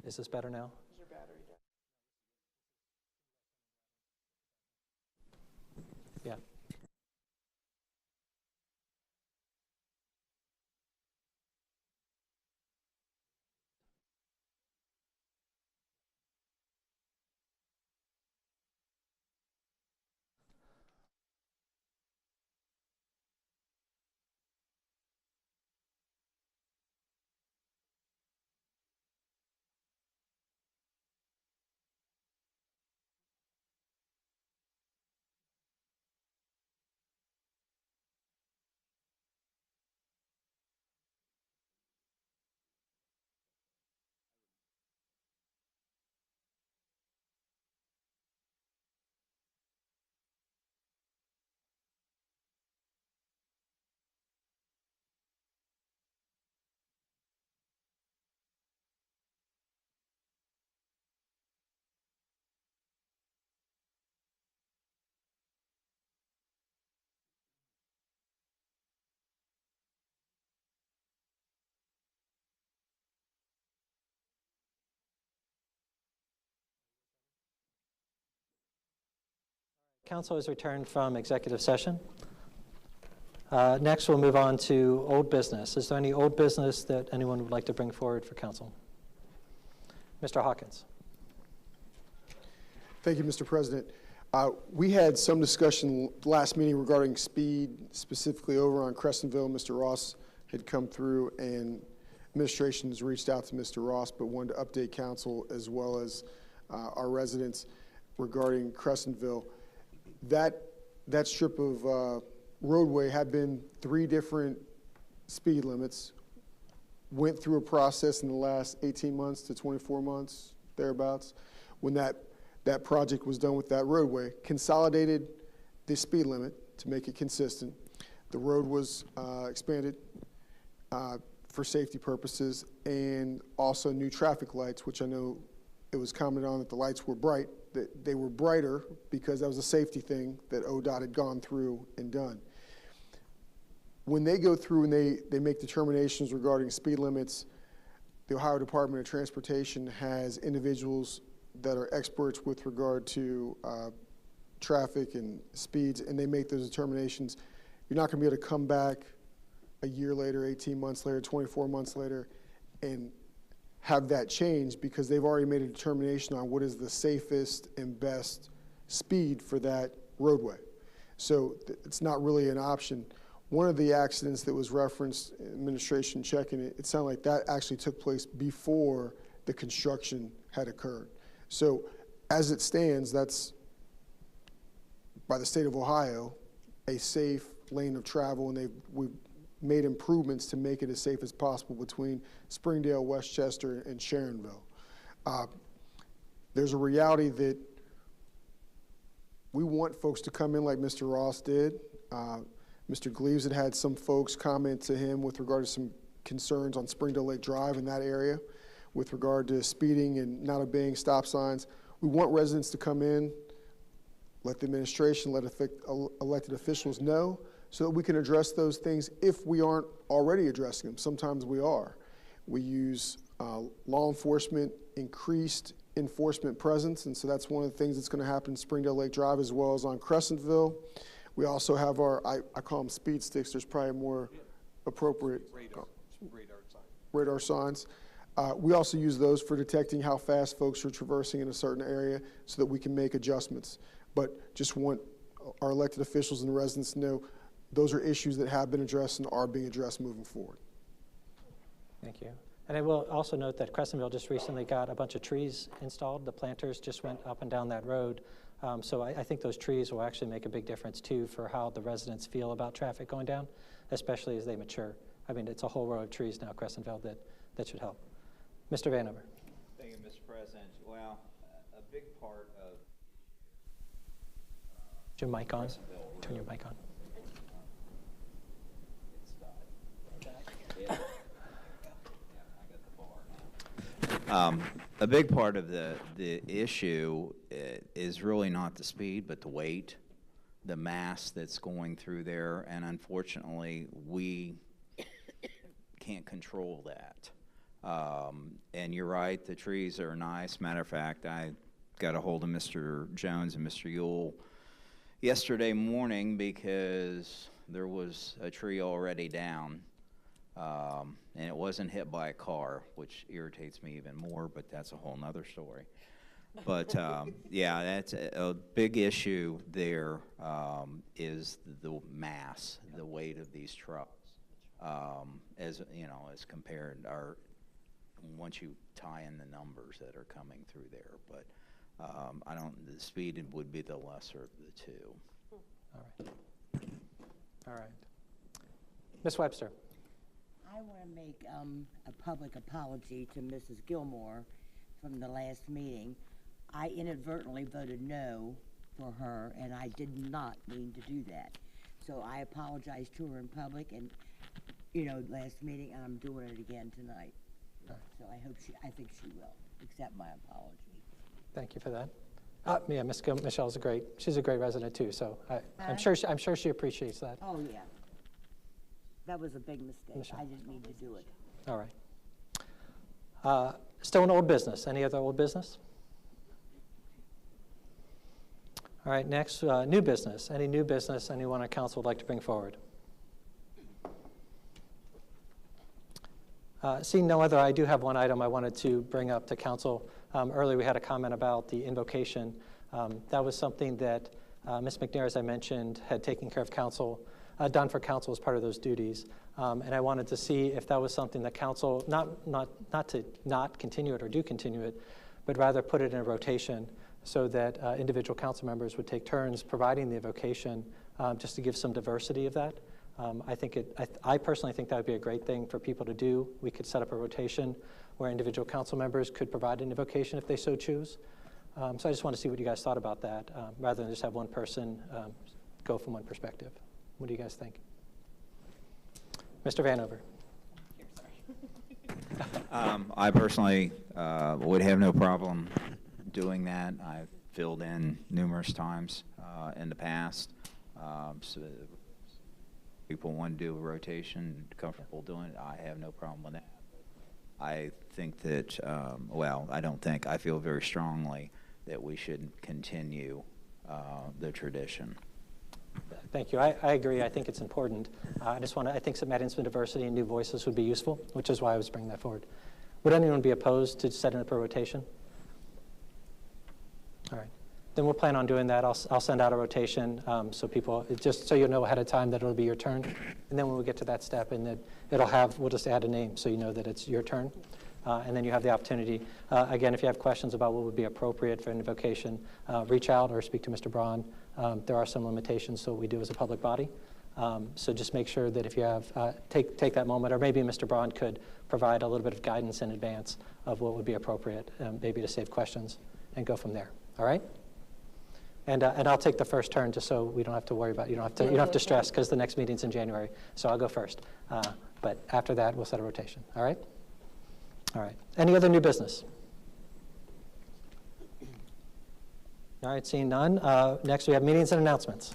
Is this better now? Is your battery dead? Yeah. Council has returned from executive session. Next, we'll move on to old business. Is there any old business that anyone would like to bring forward for council? Mr. Hawkins. Thank you, Mr. President. We had some discussion last meeting regarding speed, specifically over on Crescentville. Mr. Ross had come through, and administration has reached out to Mr. Ross, but wanted to update council as well as our residents regarding Crescentville. That strip of roadway had been 3 different speed limits, went through a process in the last 18 months to 24 months, thereabouts, when that project was done with that roadway, consolidated the speed limit to make it consistent. The road was expanded for safety purposes, and also new traffic lights, which I know it was commented on that the lights were bright, that they were brighter because that was a safety thing that ODOT had gone through and done. When they go through and they make determinations regarding speed limits, the Ohio Department of Transportation has individuals that are experts with regard to traffic and speeds, and they make those determinations. You're not going to be able to come back a year later, 18 months later, 24 months later, and have that change because they've already made a determination on what is the safest and best speed for that roadway. So it's not really an option. One of the accidents that was referenced, administration checking it, it sounded like that actually took place before the construction had occurred. So as it stands, that's, by the state of Ohio, a safe lane of travel, and we've made improvements to make it as safe as possible between Springdale, Westchester, and Sharonville. There's a reality that we want folks to come in like Mr. Ross did. Mr. Gleaves had some folks comment to him with regard to some concerns on Springdale Lake Drive in that area with regard to speeding and not obeying stop signs. We want residents to come in, let the administration, let elected officials know, so that we can address those things if we aren't already addressing them. Sometimes we are. We use law enforcement, increased enforcement presence, and so that's one of the things that's going to happen in Springdale Lake Drive as well as on Crescentville. We also have our, I call them speed sticks, there's probably more appropriate radar signs. We also use those for detecting how fast folks are traversing in a certain area so that we can make adjustments. But just want our elected officials and the residents to know those are issues that have been addressed and are being addressed moving forward. Thank you. And I will also note that Crescentville just recently got a bunch of trees installed. The planters just went up and down that road. So I think those trees will actually make a big difference too for how the residents feel about traffic going down, especially as they mature. I mean, it's a whole row of trees now, Crescentville, that should help. Mr. Vanover. Thank you, Mr. President. Well, a big part of... Is your mic on? Turn your mic on. A big part of the issue is really not the speed, but the weight, the mass that's going through there, and unfortunately, we can't control that. And you're right, the trees are nice. Matter of fact, I got a hold of Mr. Jones and Mr. Yule yesterday morning because there was a tree already down, and it wasn't hit by a car, which irritates me even more, but that's a whole nother story. But yeah, that's a big issue there, is the mass, the weight of these trucks, as you know, as compared, once you tie in the numbers that are coming through there. But the speed would be the lesser of the two. All right. All right. Ms. Webster. I want to make a public apology to Mrs. Gilmore from the last meeting. I inadvertently voted no for her, and I did not mean to do that. So I apologize to her in public, and, last meeting, and I'm doing it again tonight. So I think she will accept my apology. Thank you for that. Yeah, Michelle's she's a great resident too, so I'm sure she appreciates that. Oh, yeah. That was a big mistake. Michelle. I didn't mean to do it. All right. Still in old business. Any other old business? All right, next, new business. Any new business anyone on council would like to bring forward? Seeing no other, I do have one item I wanted to bring up to council. Earlier we had a comment about the invocation. That was something that Ms. McNair, as I mentioned, had taken care of council, done for council as part of those duties. And I wanted to see if that was something that council, not to not continue it or do continue it, but rather put it in a rotation so that individual council members would take turns providing the invocation, just to give some diversity of that. I personally think that would be a great thing for people to do. We could set up a rotation where individual council members could provide an invocation if they so choose. So I just want to see what you guys thought about that, rather than just have one person go from one perspective. What do you guys think? Mr. Vanover. I personally would have no problem doing that. I've filled in numerous times in the past. So people want to do a rotation, comfortable doing it, I have no problem with that. I think that, I feel very strongly that we should continue the tradition. Thank you. I agree. I think it's important. I think some adding some diversity and new voices would be useful, which is why I was bringing that forward. Would anyone be opposed to setting up a rotation? All right. Then we'll plan on doing that. I'll send out a rotation so people, just so you know ahead of time that it'll be your turn. And then when we get to that step, and we'll just add a name so you know that it's your turn. And then you have the opportunity. Again, if you have questions about what would be appropriate for an invocation, reach out or speak to Mr. Braun. There are some limitations to what we do as a public body. So just make sure that if you have, take that moment, or maybe Mr. Braun could provide a little bit of guidance in advance of what would be appropriate, maybe to save questions and go from there. All right? And I'll take the first turn just so we don't have to worry about, you don't have to stress because the next meeting's in January. So I'll go first. But after that, we'll set a rotation. All right? All right. Any other new business? All right, seeing none. Next, we have meetings and announcements.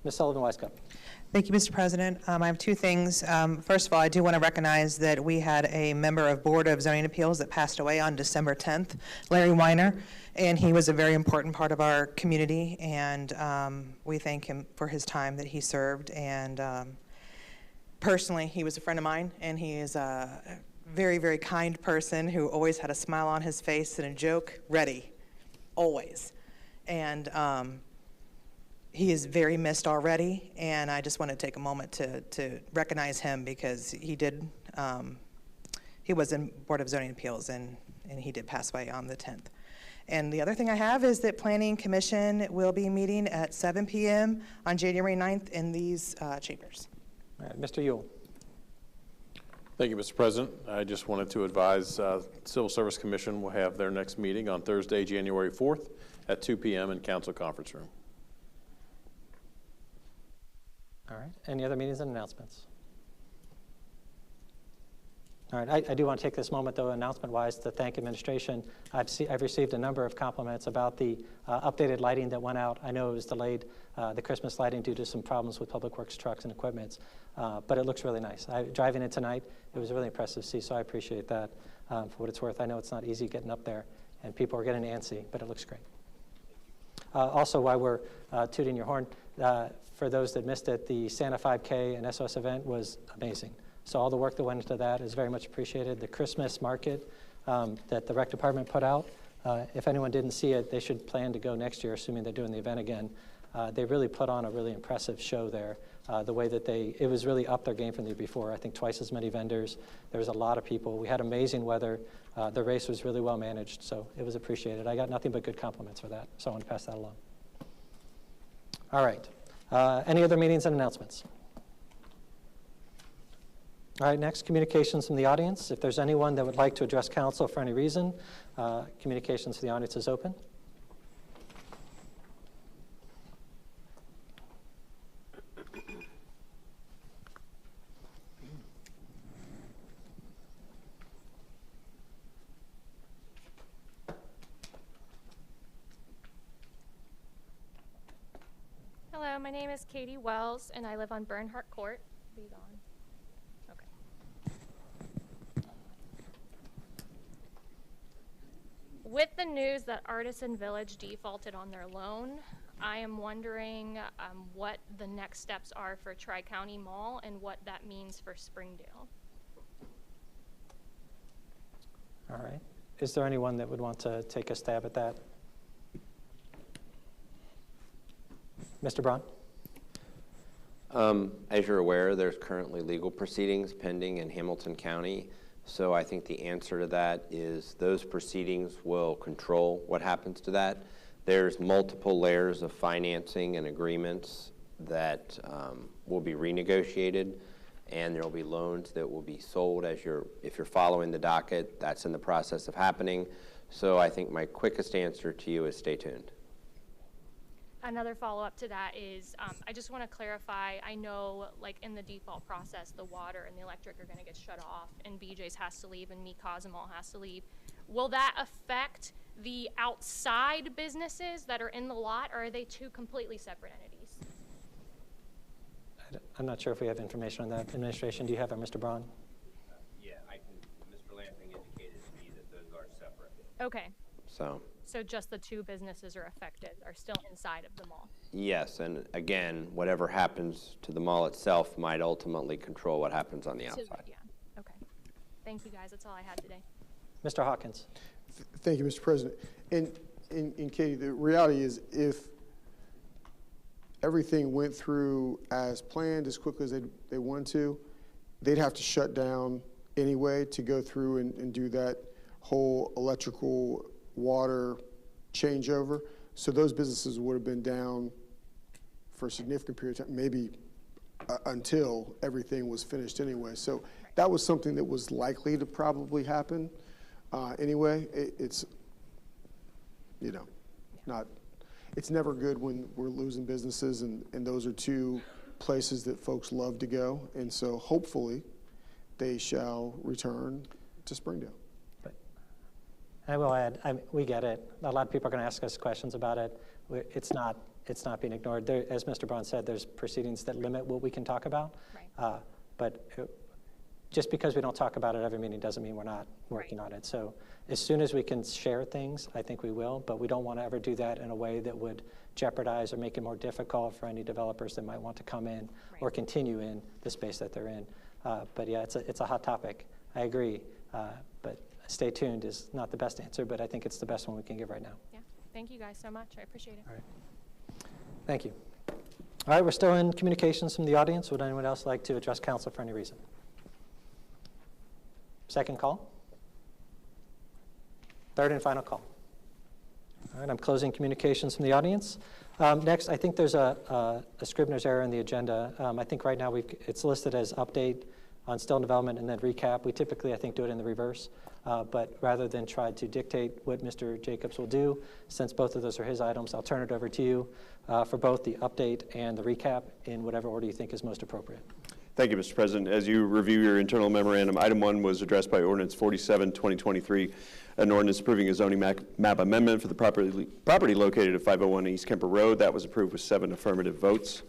Ms. Sullivan-Weiskup. Thank you, Mr. President. I have two things. First of all, I do want to recognize that we had a member of Board of Zoning Appeals that passed away on December 10th, Larry Weiner, and he was a very important part of our community, and we thank him for his time that he served. And personally, he was a friend of mine, and he is a very, very kind person who always had a smile on his face and a joke ready, always. And he is very missed already, and I just want to take a moment to recognize him because he was in Board of Zoning Appeals, and he did pass away on the 10th. And the other thing I have is that Planning Commission will be meeting at 7 p.m. on January 9th in these chambers. All right, Mr. Yule. Thank you, Mr. President. I just wanted to advise Civil Service Commission will have their next meeting on Thursday, January 4th at 2 p.m. in Council Conference Room. All right. Any other meetings and announcements? All right, I do want to take this moment, though, announcement-wise, to thank administration. I've received a number of compliments about the updated lighting that went out. I know it was delayed, the Christmas lighting, due to some problems with Public Works trucks and equipment, but it looks really nice. Driving in tonight, it was really impressive to see, so I appreciate that for what it's worth. I know it's not easy getting up there, and people are getting antsy, but it looks great. Also, while we're tooting your horn, for those that missed it, the Santa 5K and SOS event was amazing. So all the work that went into that is very much appreciated. The Christmas market that the rec department put out, if anyone didn't see it, they should plan to go next year, assuming they're doing the event again. They really put on a really impressive show there. The way that it was really up their game from the year before. I think twice as many vendors. There was a lot of people. We had amazing weather. The race was really well managed, so it was appreciated. I got nothing but good compliments for that, so I want to pass that along. All right. Any other meetings and announcements? All right, next, communications from the audience. If there's anyone that would like to address council for any reason, communications to the audience is open. Hello, my name is Katie Wells, and I live on Bernhardt Court. Lead on. With the news that Artisan Village defaulted on their loan, I am wondering what the next steps are for Tri-County Mall and what that means for Springdale. All right. Is there anyone that would want to take a stab at that? Mr. Braun? As you're aware, there's currently legal proceedings pending in Hamilton County. So I think the answer to that is those proceedings will control what happens to that. There's multiple layers of financing and agreements that will be renegotiated, and there will be loans that will be sold if you're following the docket. That's in the process of happening. So I think my quickest answer to you is stay tuned. Another follow-up to that is, I just want to clarify, I know like in the default process, the water and the electric are going to get shut off and BJ's has to leave and Mi Casa Mall has to leave. Will that affect the outside businesses that are in the lot, or are they two completely separate entities? I'm not sure if we have information on that. Administration, do you have it, Mr. Braun? Yeah, Mr. Lansing indicated to me that those are separate. Okay. So just the two businesses are affected, are still inside of the mall? yes, and again, whatever happens to the mall itself might ultimately control what happens on the outside. Yeah, okay. Thank you, guys. That's all I had today. Mr. Hawkins. Thank you, Mr. President. And Katie, the reality is if everything went through as planned, as quickly as they wanted to, they'd have to shut down anyway to go through and do that whole electrical water changeover. So those businesses would have been down for a significant period of time, maybe until everything was finished anyway. So that was something that was likely to probably happen anyway. It's, you know, it's never good when we're losing businesses, and those are two places that folks love to go. And so hopefully they shall return to Springdale. I will add, we get it. A lot of people are going to ask us questions about it. It's not being ignored. There, as Mr. Braun said, there's proceedings that limit what we can talk about. Right. But just because we don't talk about it every meeting doesn't mean we're not working on it. So as soon as we can share things, I think we will, but we don't want to ever do that in a way that would jeopardize or make it more difficult for any developers that might want to come in or continue in the space that they're in. But yeah, it's a hot topic. I agree. But stay tuned is not the best answer, but I think it's the best one we can give right now. Yeah, thank you guys so much. I appreciate it. All right. Thank you. All right, we're still in communications from the audience. Would anyone else like to address council for any reason? Second call. Third and final call. All right, I'm closing communications from the audience. Next, I think there's a Scribner's error in the agenda. I think right now it's listed as update on still in development and then recap. We typically, I think, do it in the reverse. But rather than try to dictate what Mr. Jacobs will do, since both of those are his items, I'll turn it over to you for both the update and the recap in whatever order you think is most appropriate. Thank you, Mr. President. As you review your internal memorandum, item 1 was addressed by ordinance 47, 2023, an ordinance approving a zoning map amendment for the property located at 501 East Kemper Road. That was approved with 7 affirmative votes.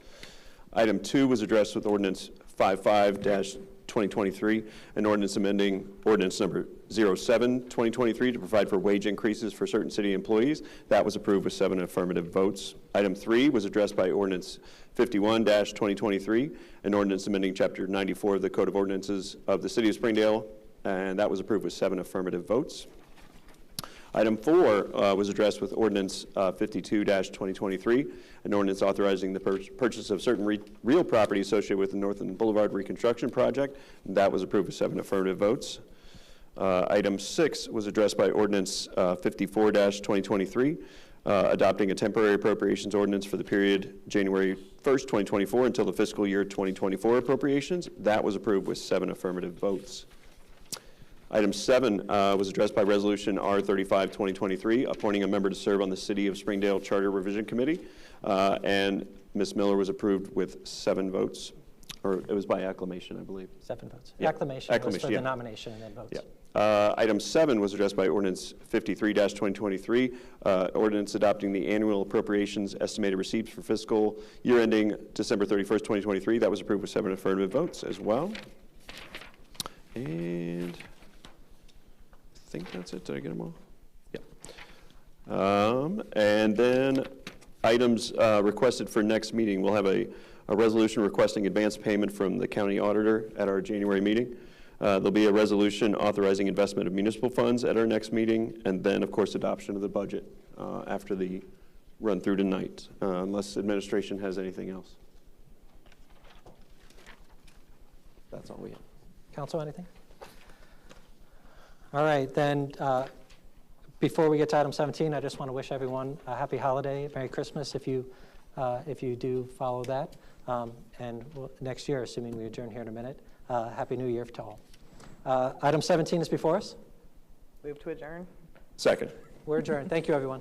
Item 2 was addressed with ordinance 55-2023, an ordinance amending ordinance number 07, 2023 to provide for wage increases for certain city employees. That was approved with 7 affirmative votes. Item 3 was addressed by ordinance 51-2023, an ordinance amending Chapter 94 of the Code of Ordinances of the City of Springdale, and that was approved with 7 affirmative votes. Item 4 was addressed with ordinance 52-2023, an ordinance authorizing the purchase of certain real property associated with the Northland Boulevard reconstruction project. That was approved with 7 affirmative votes. Item 6 was addressed by ordinance 54-2023, adopting a temporary appropriations ordinance for the period January 1st, 2024 until the fiscal year 2024 appropriations. That was approved with 7 affirmative votes. Item 7 was addressed by Resolution R35-2023, appointing a member to serve on the City of Springdale Charter Revision Committee, and Ms. Miller was approved with 7 votes, or it was by acclamation, I believe. 7 votes. Yeah. Acclamation was for the nomination and then votes. Yeah. Item 7 was addressed by ordinance 53-2023, ordinance adopting the annual appropriations estimated receipts for fiscal year ending December 31st, 2023. That was approved with 7 affirmative votes as well. And I think that's it. Did I get them all? Yeah. And then items requested for next meeting. We'll have a resolution requesting advance payment from the county auditor at our January meeting. There'll be a resolution authorizing investment of municipal funds at our next meeting, and then, of course, adoption of the budget after the run through tonight, unless administration has anything else. That's all we have. Council, anything? All right, then, before we get to item 17, I just want to wish everyone a happy holiday, Merry Christmas if you do follow that, and next year, assuming we adjourn here in a minute, Happy New Year to all. Item 17 is before us. Move to adjourn. Second. We're adjourned. Thank you, everyone.